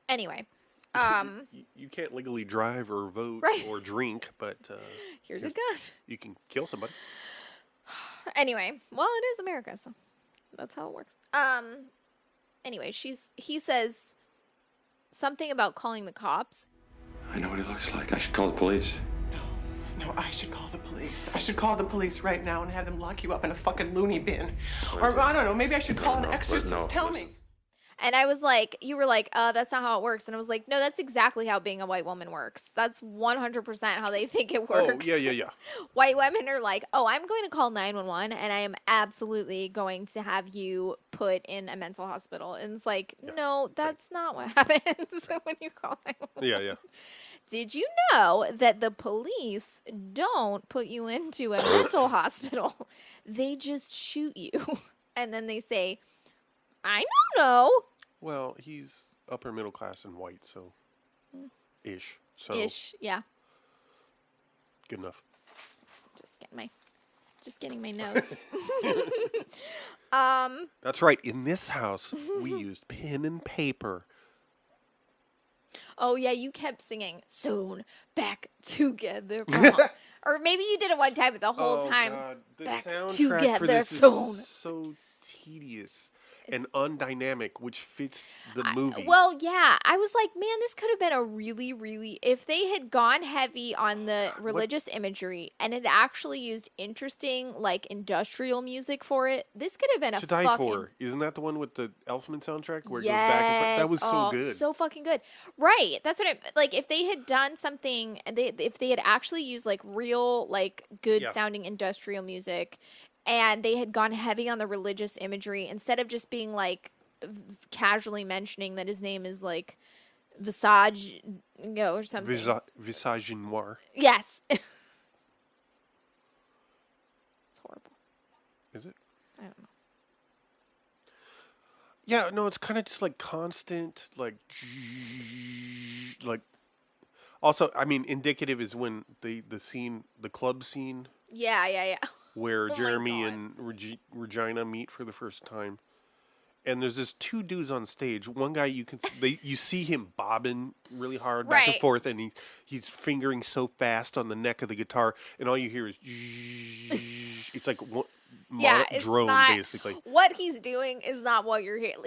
Anyway. You can't legally drive or vote or drink, but here's a gun. You can kill somebody. Anyway, well, it is America, so that's how it works. Anyway, he says something about calling the cops. I know what he looks like. I should call the police. No, I should call the police. I should call the police right now and have them lock you up in a fucking loony bin. Or, I don't know, maybe I should call an exorcist. Tell me. And I was like, you were like, that's not how it works. And I was like, no, that's exactly how being a white woman works. That's 100% how they think it works. Oh, yeah. White women are like, oh, I'm going to call 911 and I am absolutely going to have you put in a mental hospital. And it's like, no, that's not what happens when you call 911. Yeah. Did you know that the police don't put you into a mental hospital? They just shoot you. And then they say, I don't know. Well, he's upper middle class and white, so ish. So ish, yeah. Good enough. Just getting my notes. That's right. In this house, we used pen and paper. Oh, yeah, you kept singing, soon, back together. Or maybe you did it one time, but the whole time, God. The back soundtrack together for this soon. is so tedious and undynamic, which fits the movie. Well, yeah, I was like, man, this could have been a really, really, if they had gone heavy on the religious imagery and had actually used interesting, like, industrial music for it, this could have been a To Die For. Isn't that the one with the Elfman soundtrack where it goes back and forth? That was so good. So fucking good. Right. That's what like, if they had done something, if they had actually used, like, real, like, good sounding industrial music, and they had gone heavy on the religious imagery instead of just being like casually mentioning that his name is like Visage or something. Visage Noir. Yes. It's horrible. Is it? I don't know. Yeah, no, it's kind of just like constant, like. Also, I mean, indicative is when the club scene. Yeah. Where Jeremy and Regina meet for the first time, and there's this two dudes on stage. One guy you see him bobbing really hard back and forth, and he's fingering so fast on the neck of the guitar, and all you hear is it's like drone basically. What he's doing is not what you're hearing.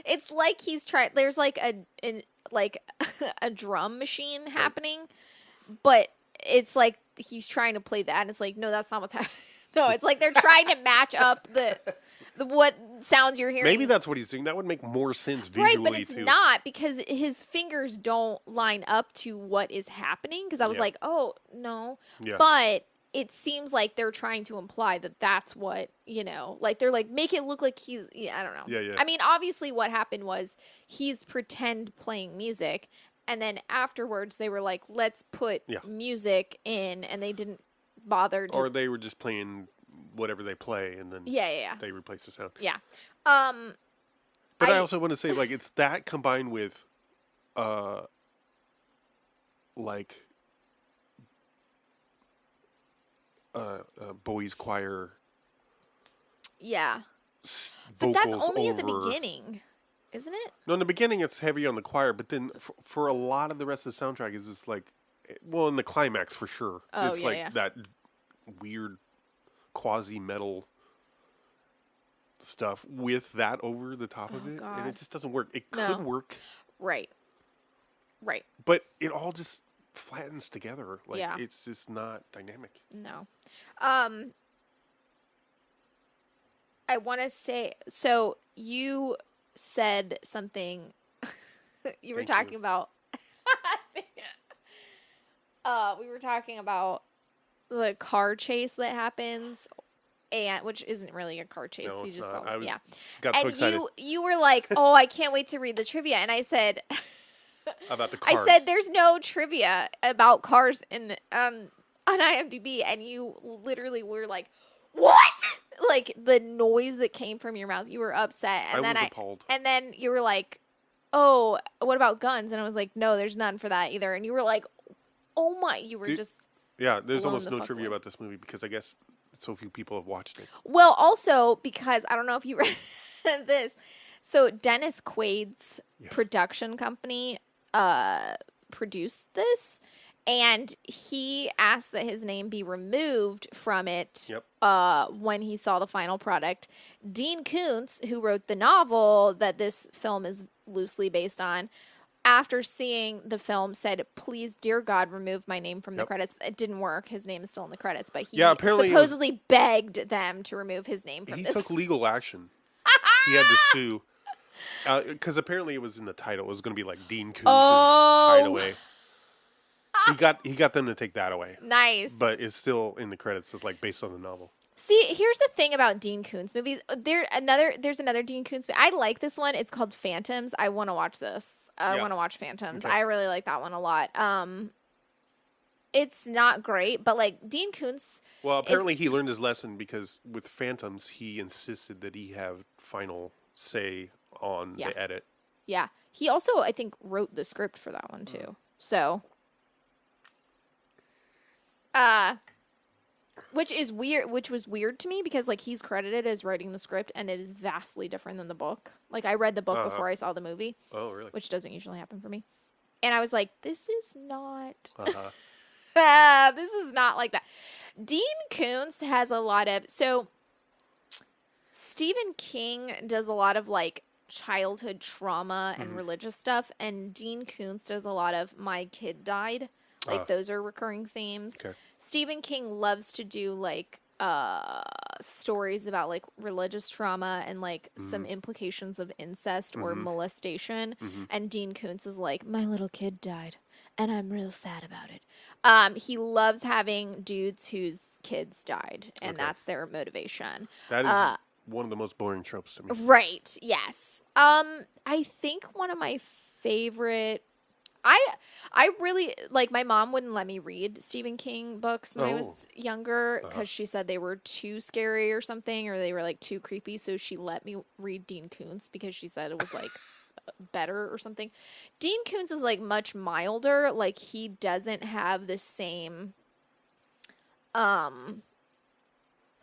It's like he's trying. There's like a drum machine happening, but it's like he's trying to play that, and it's like, no, that's not what's happening. No, it's like they're trying to match up the what sounds you're hearing. Maybe that's what he's doing. That would make more sense visually, right? But it's not, because his fingers don't line up to what is happening. Because I was like, oh no, but it seems like they're trying to imply that that's what, like they're like, make it look like he's. I don't know. Yeah. I mean, obviously, what happened was he's pretend playing music. And then afterwards, they were like, let's put music in, and they didn't bother. Or they were just playing whatever they play, and then they replace the sound. Yeah. But I also want to say, like, it's that combined with, boys' choir. Yeah. But that's only at the beginning. Isn't it? No, in the beginning it's heavy on the choir, but then for a lot of the rest of the soundtrack is just like, well, in the climax for sure. Oh, it's that weird quasi-metal stuff with that over the top of it, God. and it just doesn't work. It could work. Right. But it all just flattens together. Like, it's just not dynamic. No. I want to say, so you said something you were talking about we were talking about the car chase that happens, and which isn't really a car chase. No, you it's just not. Got so excited. You were like, oh, I can't wait to read the trivia, and I said about the cars. I said there's no trivia about cars on IMDb, and you literally were like, what? Like, the noise that came from your mouth, you were upset. And I was appalled. And then you were like, oh, what about guns? And I was like, no, there's none for that either. And you were like, oh my, you were just... Yeah, there's blown almost the no fuck trivia away. about this movie because I guess so few people have watched it. Well, also, because I don't know if you read this. So Dennis Quaid's production company produced this, and he asked that his name be removed from it when he saw the final product. Dean Koontz, who wrote the novel that this film is loosely based on, after seeing the film, said, "Please, dear God, remove my name from the credits." It didn't work. His name is still in the credits, but he apparently supposedly begged them to remove his name from this. He took legal action. He had to sue. Because apparently it was in the title. It was going to be like Dean Koontz's Hideaway. He got them to take that away. Nice. But it's still in the credits. It's like based on the novel. See, here's the thing about Dean Koontz movies. There's another Dean Koontz movie. I like this one. It's called Phantoms. I want to watch this. I want to watch Phantoms. Okay. I really like that one a lot. It's not great, but like Dean Koontz. Well, apparently he learned his lesson because with Phantoms, he insisted that he have final say on the edit. Yeah. He also, I think, wrote the script for that one too. So, which was weird to me because like he's credited as writing the script and it is vastly different than the book. Like I read the book before I saw the movie. Oh, really? Which doesn't usually happen for me. And I was like, this is not this is not like that. Dean Koontz has a lot of Stephen King does a lot of like childhood trauma and religious stuff, and Dean Koontz does a lot of my kid died. Like those are recurring themes. Okay. Stephen King loves to do like stories about like religious trauma and like some implications of incest or molestation. And Dean Koontz is like, my little kid died and I'm real sad about it. He loves having dudes whose kids died and that's their motivation. That is one of the most boring tropes to me. Right. Yes. I think one of my favorite. I really like. My mom wouldn't let me read Stephen King books when I was younger because she said they were too scary or something, or they were like too creepy. So she let me read Dean Koontz because she said it was like better or something. Dean Koontz is like much milder. Like he doesn't have the same.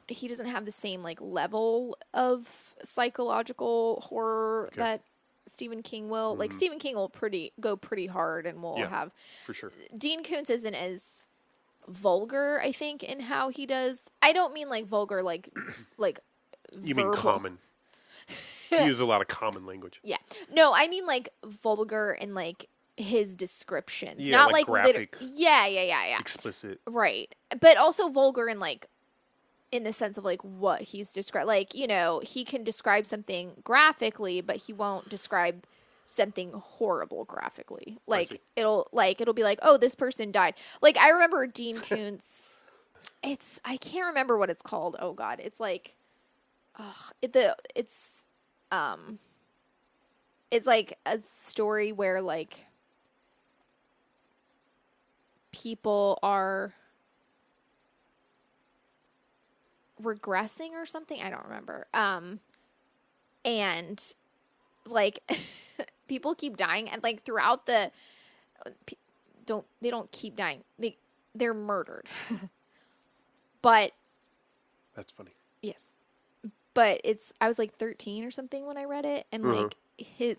He doesn't have the same like level of psychological horror that Stephen King will. Like Stephen King will go pretty hard and will have for sure. Dean Koontz isn't as vulgar, I think, in how he does. I don't mean like vulgar like you mean common. He uses a lot of common language. Yeah. No, I mean like vulgar and like his descriptions. Yeah, not like graphic. Yeah. Explicit. Right. But also vulgar and like in the sense of like what he's described, like, you know, he can describe something graphically, but he won't describe something horrible graphically. Like it'll be like, oh, this person died. Like I remember Dean Koontz. I can't remember what it's called. Oh God, it's like, it's like a story where like people are regressing or something. I don't remember. And like people keep dying, and like throughout they don't keep dying. They're murdered. But that's funny. Yes. But I was like 13 or something when I read it, and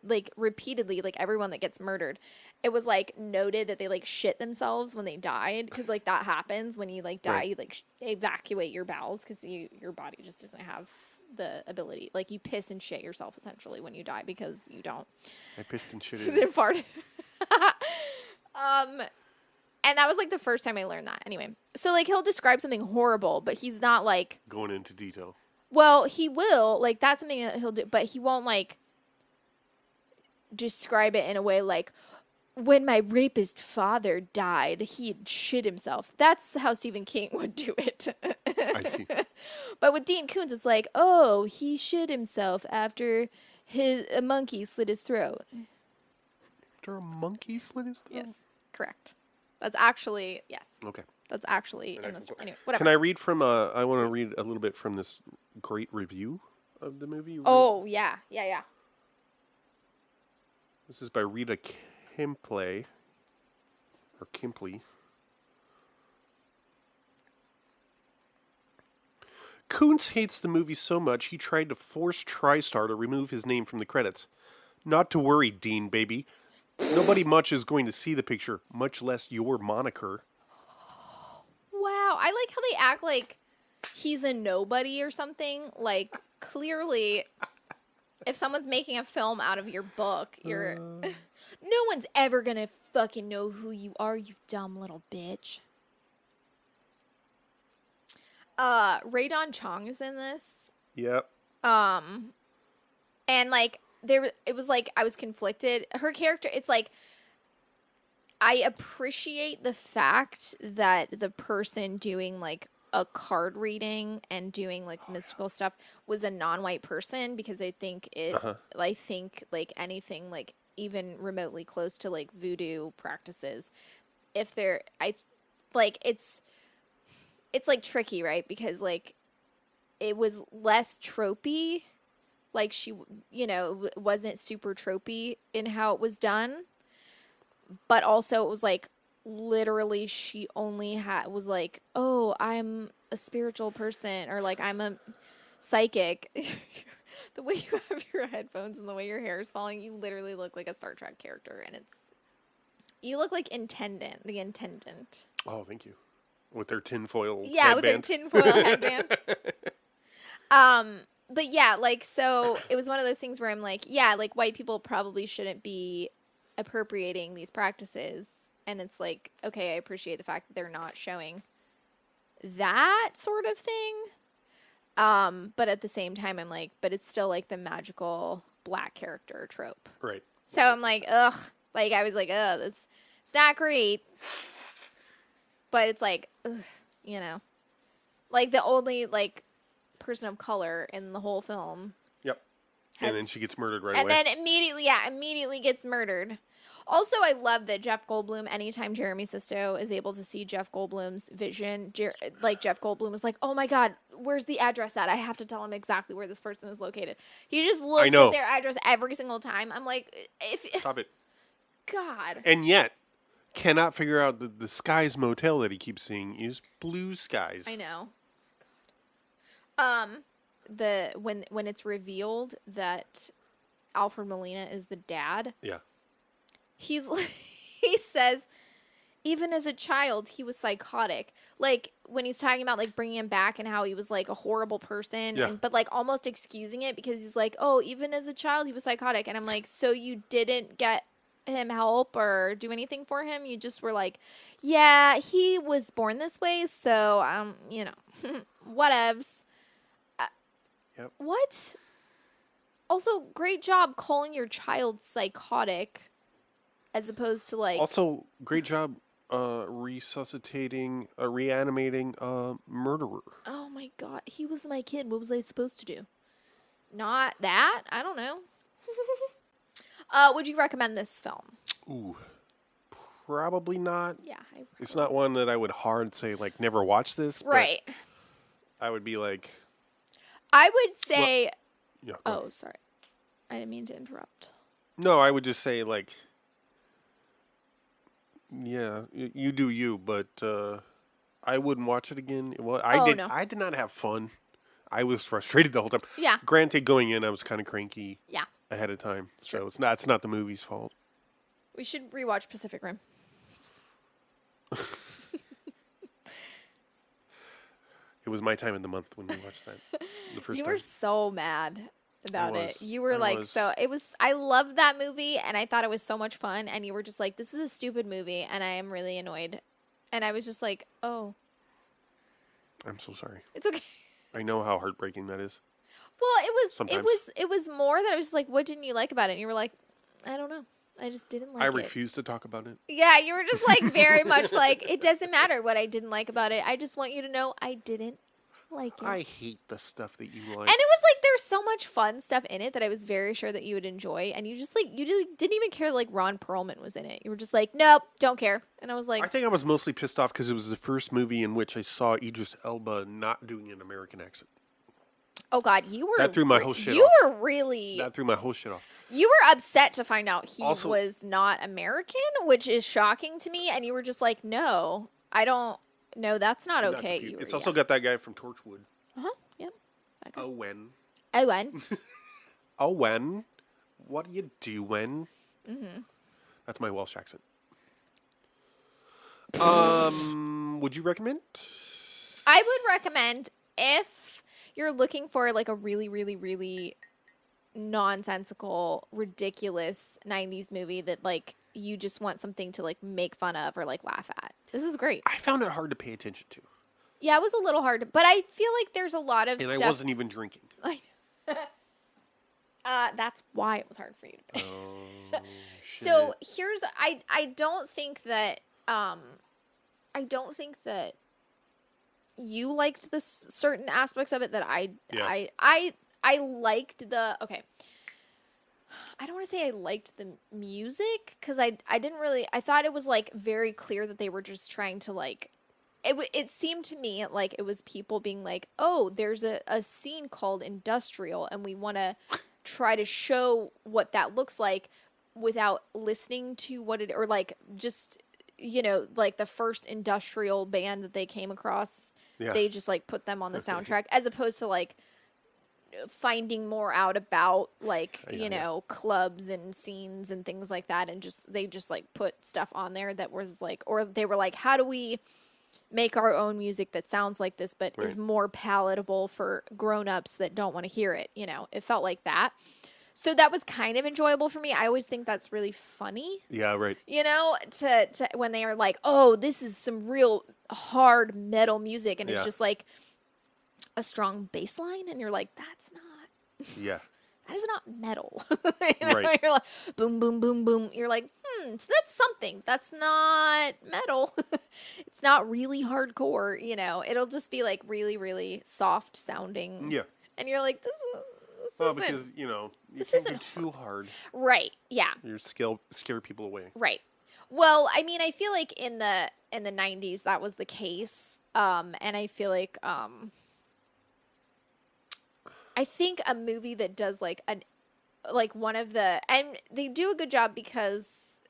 like repeatedly, like everyone that gets murdered, it was like noted that they like shit themselves when they died, because like that happens when you like die. You like evacuate your bowels because your body just doesn't have the ability. Like you piss and shit yourself essentially when you die because you don't. I pissed and shitted. And farted. And that was like the first time I learned that. Anyway, so like he'll describe something horrible, but he's not like going into detail. Well, he will, like that's something that he'll do, but he won't like describe it in a way like, when my rapist father died, he'd shit himself. That's how Stephen King would do it. I see. But with Dean Koontz, it's like, oh, he shit himself after a monkey slit his throat. After a monkey slit his throat? Yes, correct. That's actually, yes. Okay. That's actually in the story. Anyway, whatever. Can I read from I want to read a little bit from this great review of the movie. Oh, yeah. This is by Rita Kimpley, or Kimpley. Koontz hates the movie so much he tried to force TriStar to remove his name from the credits. Not to worry, Dean, baby. Nobody much is going to see the picture, much less your moniker. Wow, I like how they act like he's a nobody or something. Like, clearly, if someone's making a film out of your book, you're... No one's ever gonna fucking know who you are, you dumb little bitch. Rae Dawn Chong is in this. Yep. And like it was like I was conflicted. Her character, it's like I appreciate the fact that the person doing like a card reading and doing like mystical stuff was a non-white person, because I think I think like anything like even remotely close to like voodoo practices, if they're it's like tricky, right? Because like it was less tropey, like she, you know, wasn't super tropey in how it was done, but also it was like literally she only was like, oh, I'm a spiritual person, or like I'm a psychic. The way you have your headphones and the way your hair is falling, you literally look like a Star Trek character, and you look like the intendant. Oh, thank you. With their tinfoil headband. Yeah, with their tinfoil headband. But yeah, like, so it was one of those things where I'm like, yeah, like, white people probably shouldn't be appropriating these practices. And it's like, okay, I appreciate the fact that they're not showing that sort of thing. But at the same time, I'm like, but it's still like the magical black character trope. Right. So I'm like, ugh. Like, I was like, ugh, it's not great. But it's like, ugh, you know, like the only like person of color in the whole film. Yep. And then she gets murdered right away. And then immediately gets murdered. Also, I love that Jeff Goldblum, anytime Jeremy Sisto is able to see Jeff Goldblum's vision, like Jeff Goldblum is like, oh my God, where's the address at? I have to tell him exactly where this person is located. He just looks at their address every single time. I'm like, stop it. God. And yet, cannot figure out the Skies Motel that he keeps seeing is Blue Skies. I know. When it's revealed that Alfred Molina is the dad. Yeah. He says, even as a child, he was psychotic. Like, when he's talking about, like, bringing him back and how he was, like, a horrible person. Yeah. But, like, almost excusing it because he's like, oh, even as a child, he was psychotic. And I'm like, so you didn't get him help or do anything for him? You just were like, yeah, he was born this way, so, you know, whatevs. Yep. What? Also, great job calling your child psychotic as opposed to like... Also, great job reanimating a murderer. Oh my God. He was my kid. What was I supposed to do? Not that? I don't know. Would you recommend this film? Ooh. Probably not. Yeah. It's not one that I would hard say, like, never watch this. Right. I would be like... I would say... Well, yeah, oh, sorry. I didn't mean to interrupt. No, I would just say, like... Yeah, you do you, but I wouldn't watch it again. Well, No. I did not have fun. I was frustrated the whole time. Yeah. Granted, going in, I was kind of cranky. Yeah. Ahead of time, so it's not the movie's fault. We should rewatch Pacific Rim. It was my time in the month when we watched that the first time. You were so mad about it. You were I loved that movie and I thought it was so much fun, and you were just like, this is a stupid movie and I am really annoyed. And I was just like, oh. I'm so sorry. It's okay. I know how heartbreaking that is. Well, Sometimes. it was more that I was just like, what didn't you like about it? And you were like, I don't know. I just didn't like it. I refuse to talk about it. Yeah, you were just like very much like, it doesn't matter what I didn't like about it. I just want you to know I didn't like it. I hate the stuff that you like. And it was like, there's so much fun stuff in it that I was very sure that you would enjoy. And you just like, you didn't even care like Ron Perlman was in it. You were just like, nope, don't care. And I was like... I think I was mostly pissed off because it was the first movie in which I saw Idris Elba not doing an American accent. Oh, God, you were... That threw my whole shit off. You were really... That threw my whole shit off. You were upset to find out he also, was not American, which is shocking to me. And you were just like, no, I don't... No, that's not okay. It's also got that guy from Torchwood. Uh-huh, yeah. Okay. Owen. Owen. Owen. What are you doing? Mm-hmm. That's my Welsh accent. Would you recommend? I would recommend if you're looking for like a really, really, really nonsensical, ridiculous 90s movie that like you just want something to like make fun of or like laugh at. This is great. I found it hard to pay attention to. Yeah, it was a little hard, but I feel like there's a lot of and stuff. I wasn't even drinking. That's why it was hard for you to pay. Oh, shit. So here's I don't think that you liked the certain aspects of it that I liked the okay. I don't want to say I liked the music because I didn't really. I thought it was like very clear that they were just trying to like. It seemed to me like it was people being like, oh, there's a scene called industrial and we want to try to show what that looks like without listening to what it or like just like the first industrial band that they came across. Yeah. They just like put them on the soundtrack as opposed to like finding more out about like clubs and scenes and things like that and they just like put stuff on there that was like or they were like, how do we make our own music that sounds like this but is more palatable for grown-ups that don't want to hear it. It felt like that. So that was kind of enjoyable for me. I always think that's really funny. Yeah, right. To when they are like, oh, this is some real hard metal music and it's just like a strong bass line and you're like, that's not. Yeah. That is not metal. Right. You're like, boom, boom, boom, boom. You're like, so that's something. That's not metal. It's not really hardcore, It'll just be like really, really soft sounding. Yeah. And you're like, this isn't. Because, you this can't isn't be too hard. Right. Yeah. You're scare people away. Right. Well, I mean, I feel like in the 90s that was the case. And I feel like I think a movie that does like one of the and they do a good job because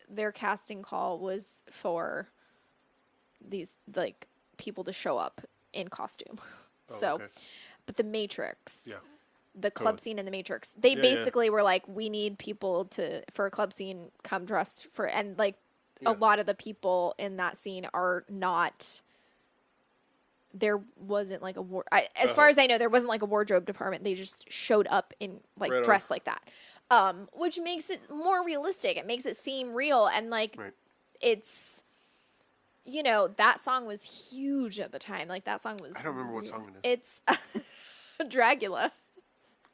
their casting call was for these like people to show up in costume. But the Matrix. Yeah. The club scene in the Matrix. They basically were like, we need people for a club scene come dressed for and like a lot of the people in that scene are not there wasn't like as far as I know, there wasn't like a wardrobe department. They just showed up in like dressed like that. Which makes it more realistic. It makes it seem real. And like, it's, that song was huge at the time. Like that song was. I don't remember what song it is. It's Dragula.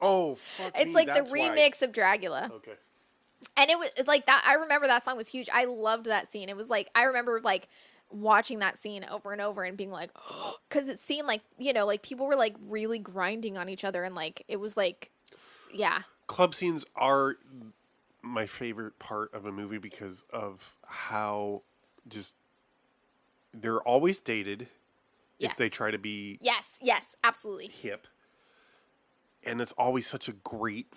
Oh, fuck It's like the remix of Dragula. Okay. And it was like that. I remember that song was huge. I loved that scene. It was like, I remember like watching that scene over and over and being like, oh, because it seemed like, like people were like really grinding on each other and like, it was like, yeah. Club scenes are my favorite part of a movie because of how just they're always dated if they try to be yes, absolutely hip. And it's always such a great,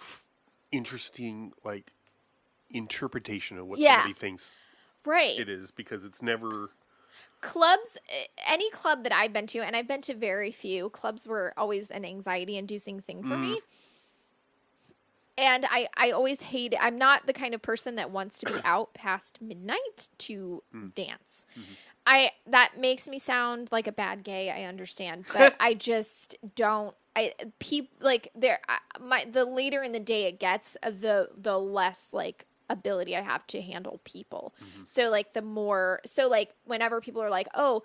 interesting, like, interpretation of what somebody thinks it is because it's never... Clubs, any club that I've been to, and I've been to very few, clubs were always an anxiety-inducing thing for me. And I always hate it. I'm not the kind of person that wants to be out past midnight to dance. Mm-hmm. That makes me sound like a bad gay, I understand, but I just don't. The later in the day it gets, the less like ability I have to handle people. Mm-hmm. So like whenever people are like, oh,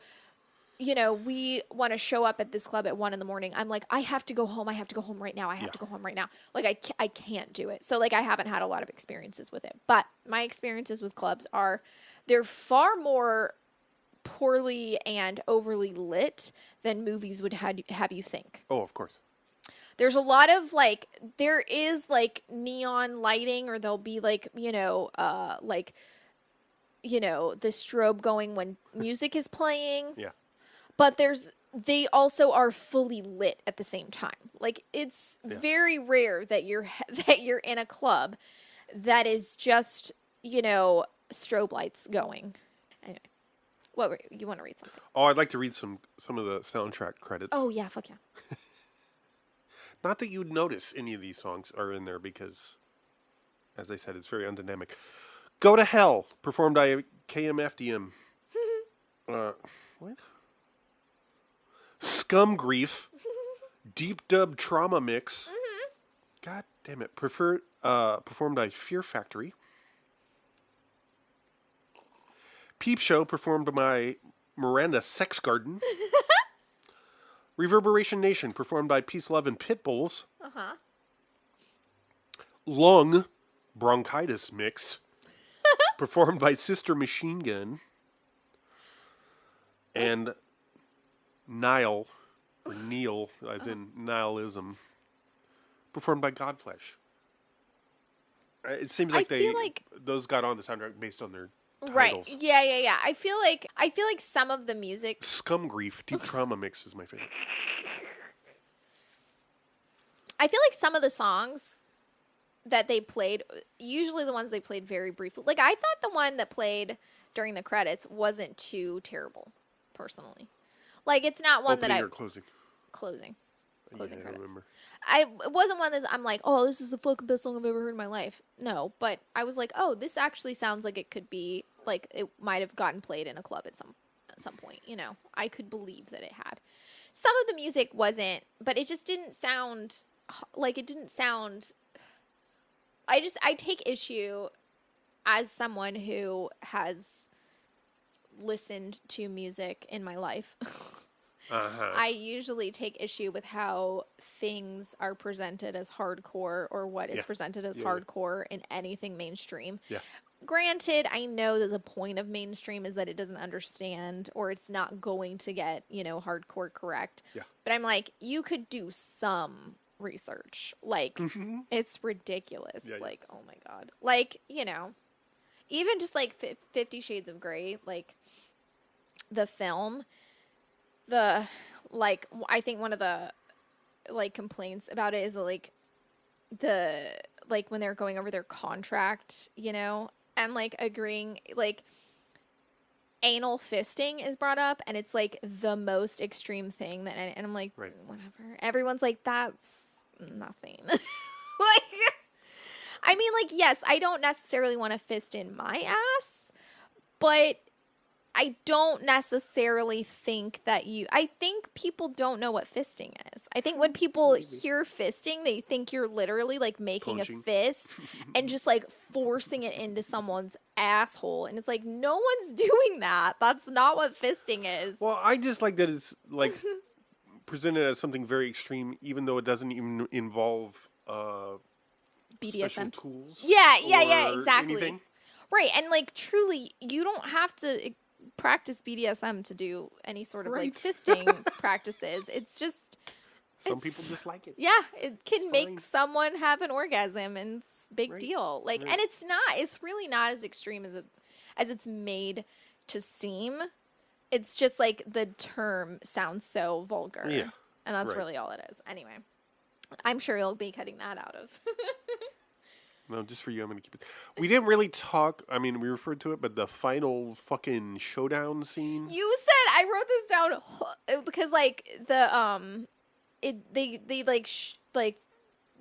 we want to show up at this club at 1 a.m. I'm like, I have to go home. I have to go home right now. I have to go home right now. Like I can't do it. So like I haven't had a lot of experiences with it, but my experiences with clubs they're far more poorly and overly lit than movies would have you think. Oh, of course. There's a lot of there is neon lighting, or there'll be the strobe going when music is playing. Yeah. But they also are fully lit at the same time. Like it's very rare that you're in a club that is just, strobe lights going. Anyway. You want to read something? Oh, I'd like to read some of the soundtrack credits. Oh, yeah, fuck yeah. Not that you'd notice any of these songs are in there because, as I said, it's very undynamic. Go to Hell, performed by KMFDM. What? Scum Grief, Deep Dub Trauma Mix. God damn it. Performed by Fear Factory. Peep Show, performed by Miranda Sex Garden. Reverberation Nation, performed by Peace, Love, and Pitbulls. Lung, Bronchitis Mix, performed by Sister Machine Gun. And Nile, or Neil, as in nihilism, performed by Godflesh. It seems like those got on the soundtrack based on their titles. Right. Yeah. I feel like some of the music. Scum Grief, Deep Trauma Mix is my favorite. I feel like some of the songs that they played, usually the ones they played very briefly. Like, I thought the one that played during the credits wasn't too terrible, personally. Like, it's not one Opening that I... or closing? Closing credits. I remember. It wasn't one that I'm like, oh, this is the fucking best song I've ever heard in my life. No, but I was like, oh, this actually sounds like it could be, like, it might have gotten played in a club at some point, you know. I could believe that it had. Some of the music wasn't, but it just didn't sound, like, it didn't sound... I take issue as someone who has listened to music in my life. I usually take issue with how things are presented as hardcore or what is presented as hardcore in anything mainstream. Yeah. Granted, I know that the point of mainstream is that it doesn't understand or it's not going to get, you know, hardcore correct. Yeah. But I'm like, you could do some research. Like, it's ridiculous. Yeah, like, oh my God. Like, you know, even just like 50 Shades of Grey, like the film, I think one of the like complaints about it is like when they're going over their contract, you know, and like agreeing, like anal fisting is brought up and it's like the most extreme thing and I'm like, whatever. Everyone's like, that's nothing. Like, I mean, like, yes, I don't necessarily want to fist in my ass, but I don't necessarily think that I think people don't know what fisting is. I think when people hear fisting, they think you're literally like making a fist and just like forcing it into someone's asshole. And it's like, no one's doing that. That's not what fisting is. Well, I just like that it's like presented as something very extreme, even though it doesn't even involve BDSM tools. Yeah, exactly. Anything. Right, and like truly, you don't have to practice BDSM to do any sort of like fisting practices. It's just some people just like it. Yeah, it can make someone have an orgasm, and it's a big deal. Like, and it's really not as extreme as it's made to seem. It's just like the term sounds so vulgar. Yeah. And that's really all it is. Anyway, I'm sure you'll be cutting that out of. No, just for you, I'm going to keep it. We didn't really talk, I mean, we referred to it, but the final fucking showdown scene. You said, I wrote this down because like the, they like,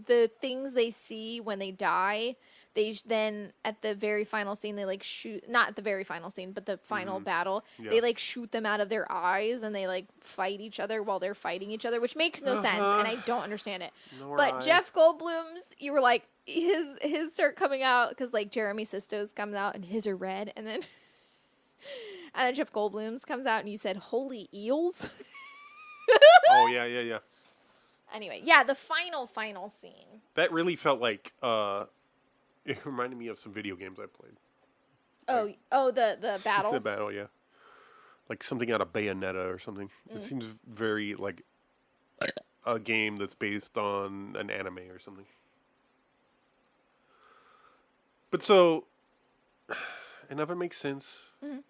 the things they see when they die, they then at the very final scene, they like shoot, not at the very final scene, but the final battle, they like shoot them out of their eyes and they like fight each other while they're fighting each other, which makes no sense. And I don't understand it. But Jeff Goldblum's, you were like, his start coming out because like Jeremy Sisto's comes out and his are red, and then Jeff Goldblum's comes out and you said holy eels. Oh yeah. Anyway, yeah, the final scene. That really felt like it reminded me of some video games I played. The battle. The battle, yeah, like something out of Bayonetta or something. It seems very like a game that's based on an anime or something. But so, enough it makes sense. Mm-hmm.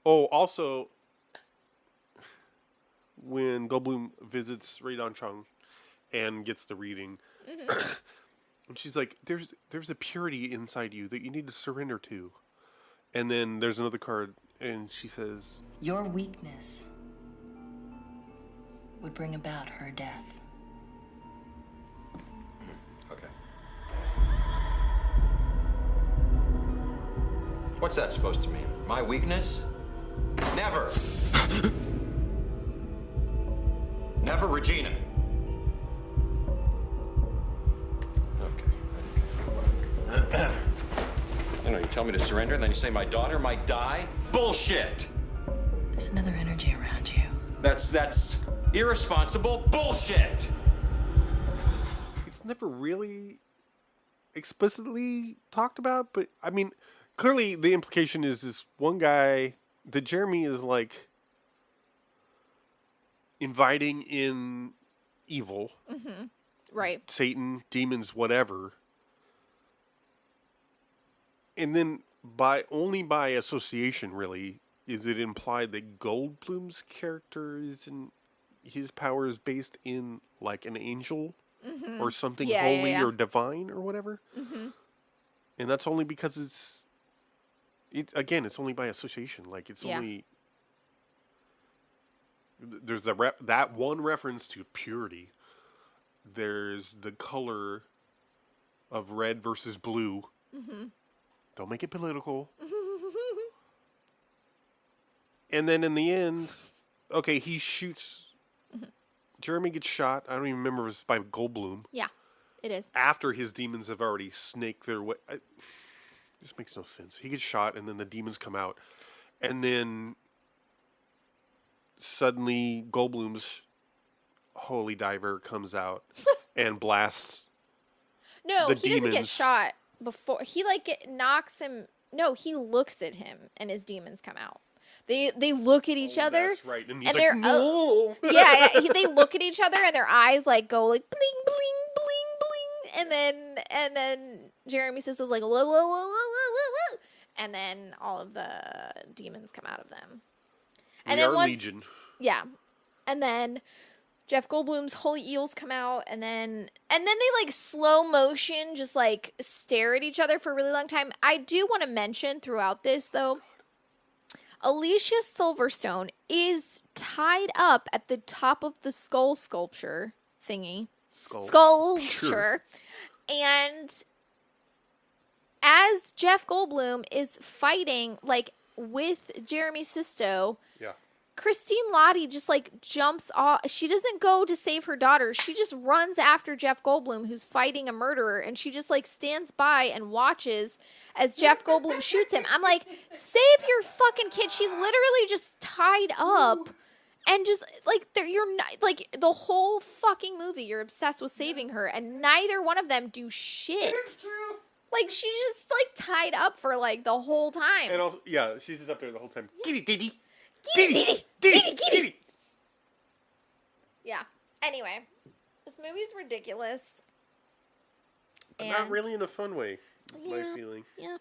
Oh, also, when Goldblum visits Ray Dan Chung and gets the reading, and she's like, there's a purity inside you that you need to surrender to. And then there's another card, and she says, your weakness would bring about her death. What's that supposed to mean? My weakness? Never. Never, Regina. Okay. You know, you tell me to surrender, and then you say my daughter might die? Bullshit! There's another energy around you. That's irresponsible bullshit! It's never really explicitly talked about, but I mean, clearly the implication is this one guy that Jeremy is like inviting in evil, Right. Satan, demons, whatever, and then only by association, really, is it implied that Goldblum's character is in his power is based in like an angel or something holy or divine or whatever, and that's only because it's only by association. Like it's only there's that one reference to purity. There's the color of red versus blue. Don't make it political. And then in the end, okay, he shoots. Jeremy gets shot. I don't even remember if it's by Goldblum. Yeah, it is. After his demons have already snaked their way. This makes no sense. He gets shot, and then the demons come out. And then suddenly Goldblum's holy diver comes out and blasts No, the he doesn't get demons. shot before. He knocks him. No, he looks at him, and his demons come out. They look at each other. That's right. And he's and like, they're no. they look at each other, and their eyes like go like bling bling bling bling, and then Jeremy Sisto's like whoa, whoa, whoa, whoa, whoa, whoa, and then all of the demons come out of them. And We then are Legion. Yeah, and then Jeff Goldblum's holy eels come out, and then they like slow motion just like stare at each other for a really long time. I do want to mention throughout this though, Alicia Silverstone is tied up at the top of the skull sculpture thingy. Sculpture. Sure. And as Jeff Goldblum is fighting like with Jeremy Sisto, Yeah. Christine Lottie just like jumps off. She doesn't go to save her daughter. She just runs after Jeff Goldblum, who's fighting a murderer, and she just like stands by and watches as Jeff Goldblum shoots him. I'm like, save your fucking kid. She's literally just tied up, and just like you're not like the whole fucking movie. You're obsessed with saving her, and neither one of them do shit. It's true. Like she's just like tied up for like the whole time. And also, yeah, she's just up there the whole time. Giddy, diddy. Giddy. Yeah. Anyway, this movie's ridiculous. But not really in a fun way, is my feeling. Yeah.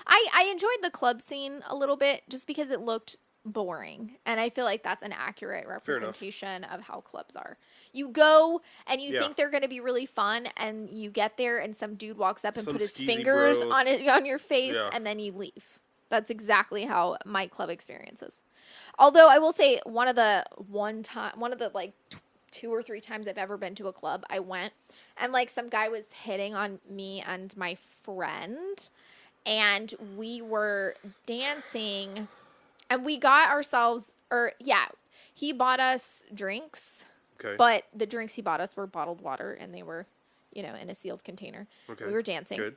I enjoyed the club scene a little bit just because it looked boring. And I feel like that's an accurate representation of how clubs are. You go and you think they're going to be really fun, and you get there and some dude walks up and put his fingers on your face, and then you leave. That's exactly how my club experience is. Although I will say one of the like 2 or 3 times I've ever been to a club, I went and like some guy was hitting on me and my friend, and we were dancing, and we got ourselves, he bought us drinks, but the drinks he bought us were bottled water, and they were, in a sealed container. Okay. We were dancing. Good.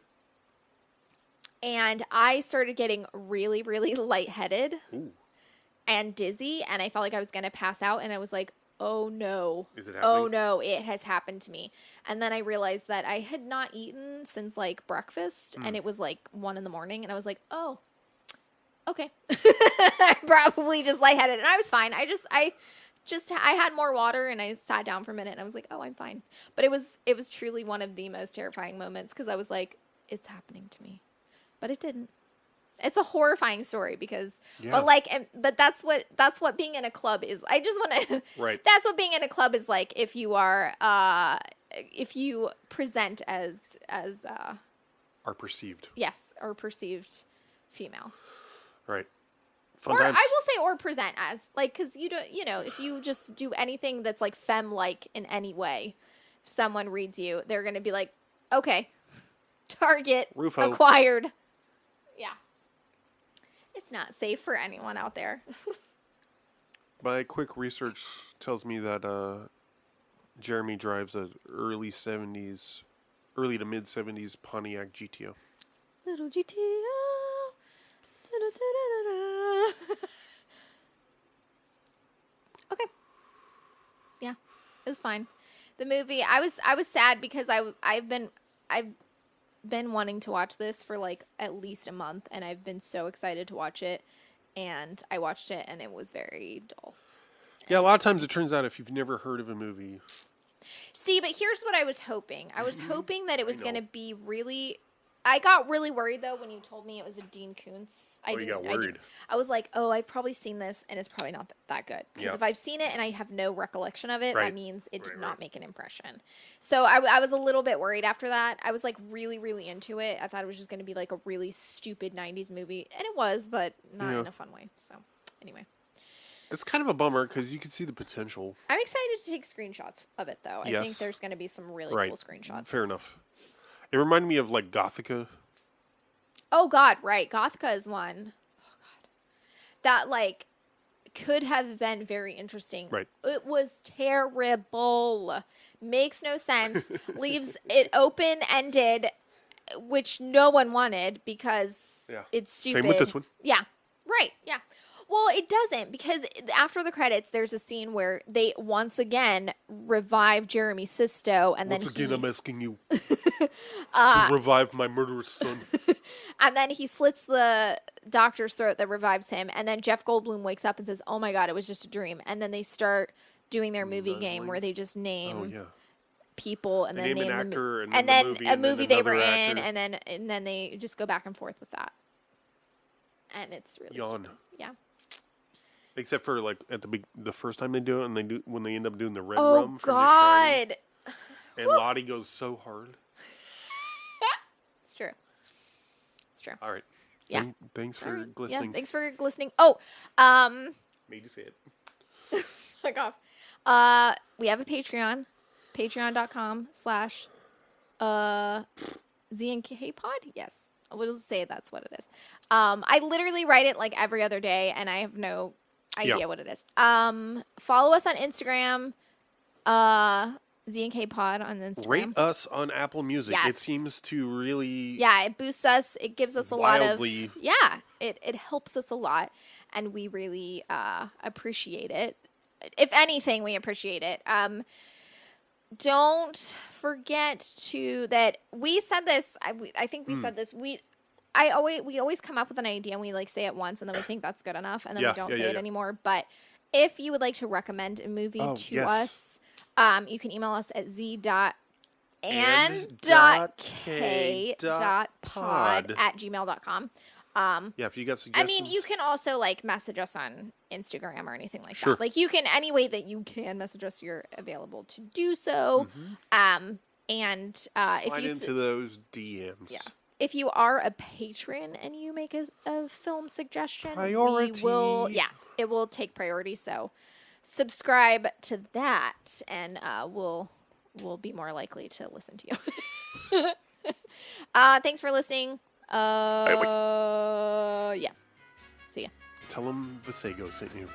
And I started getting really, really lightheaded and dizzy, and I felt like I was going to pass out, and I was like, oh no. Is it happening? Oh no, it has happened to me. And then I realized that I had not eaten since like breakfast, and it was like 1 a.m, and I was like, oh, okay. I probably just lightheaded, and I was fine. I had more water, and I sat down for a minute, and I was like, oh, I'm fine. But it was truly one of the most terrifying moments, because I was like, it's happening to me. But it didn't. It's a horrifying story because, but that's what being in a club is. I just want to, right. That's what being in a club is like if you are, if you present as are perceived. Yes, or perceived female. Right. Or I will say, or present as, like, because you don't, if you just do anything that's like femme-like in any way, if someone reads you, they're going to be like, okay, target Rufo. acquired. Yeah. It's not safe for anyone out there. My quick research tells me that Jeremy drives a early to mid 70s Pontiac GTO. Little GTO. Okay. Yeah, it was fine. The movie, I was sad because I've been wanting to watch this for like at least a month, and I've been so excited to watch it, and I watched it and it was very dull. Yeah, a lot of times it turns out if you've never heard of a movie. See, but here's what I was hoping. I was hoping that it was going to be really... I got really worried, though, when you told me it was a Dean Koontz. You got worried. I was like, oh, I've probably seen this, and it's probably not that good. Because if I've seen it and I have no recollection of it, that means it did not make an impression. So I was a little bit worried after that. I was, like, really, really into it. I thought it was just going to be, like, a really stupid 90s movie. And it was, but not in a fun way. So, anyway. It's kind of a bummer because you can see the potential. I'm excited to take screenshots of it, though. I think there's going to be some really cool screenshots. Fair enough. It reminded me of, like, Gothica. Oh, God, right. Gothica is one. Oh, God. That, like, could have been very interesting. Right. It was terrible. Makes no sense. Leaves it open-ended, which no one wanted because it's stupid. Same with this one. Yeah. Right. Yeah. Well, it doesn't, because after the credits, there's a scene where they once again revive Jeremy Sisto, and once then again, I'm asking you to revive my murderous son. And then he slits the doctor's throat that revives him, and then Jeff Goldblum wakes up and says, "Oh my God, it was just a dream." And then they start doing their movie game where they just name people and then name an actor, and then a movie they were in, and then they just go back and forth with that, and it's really stupid. Yeah. Except for like at the first time they do it, and when they end up doing the red rum. From The Shining, and Lottie goes so hard. It's true. It's true. All right. Yeah. Thanks for listening. Yeah. Thanks for listening. Oh, made you say it. Fuck off. We have a Patreon. Patreon.com/ZNK Pod. Yes. We'll say that's what it is. I literally write it like every other day, and I have no idea what it is. Follow us on Instagram, ZNK Pod on Instagram. Rate us on Apple Music. Yes. It seems to really... Yeah, it boosts us. It gives us a lot of... Yeah, it helps us a lot, and we really appreciate it. If anything, we appreciate it. Don't forget that we said this. I think we said this. We always come up with an idea and we like say it once and then we think that's good enough and then we don't say it anymore. But if you would like to recommend a movie to us, you can email us at z.and.k.pod@gmail.com. If you got suggestions. I mean, you can also like message us on Instagram or anything like that. Like you can any way that you can message us, you're available to do so. And if you into those DMs. If you are a patron and you make a film suggestion, priority. It will take priority. So subscribe to that, and we'll be more likely to listen to you. Thanks for listening. Yeah. See ya. Tell them Vasego sent you.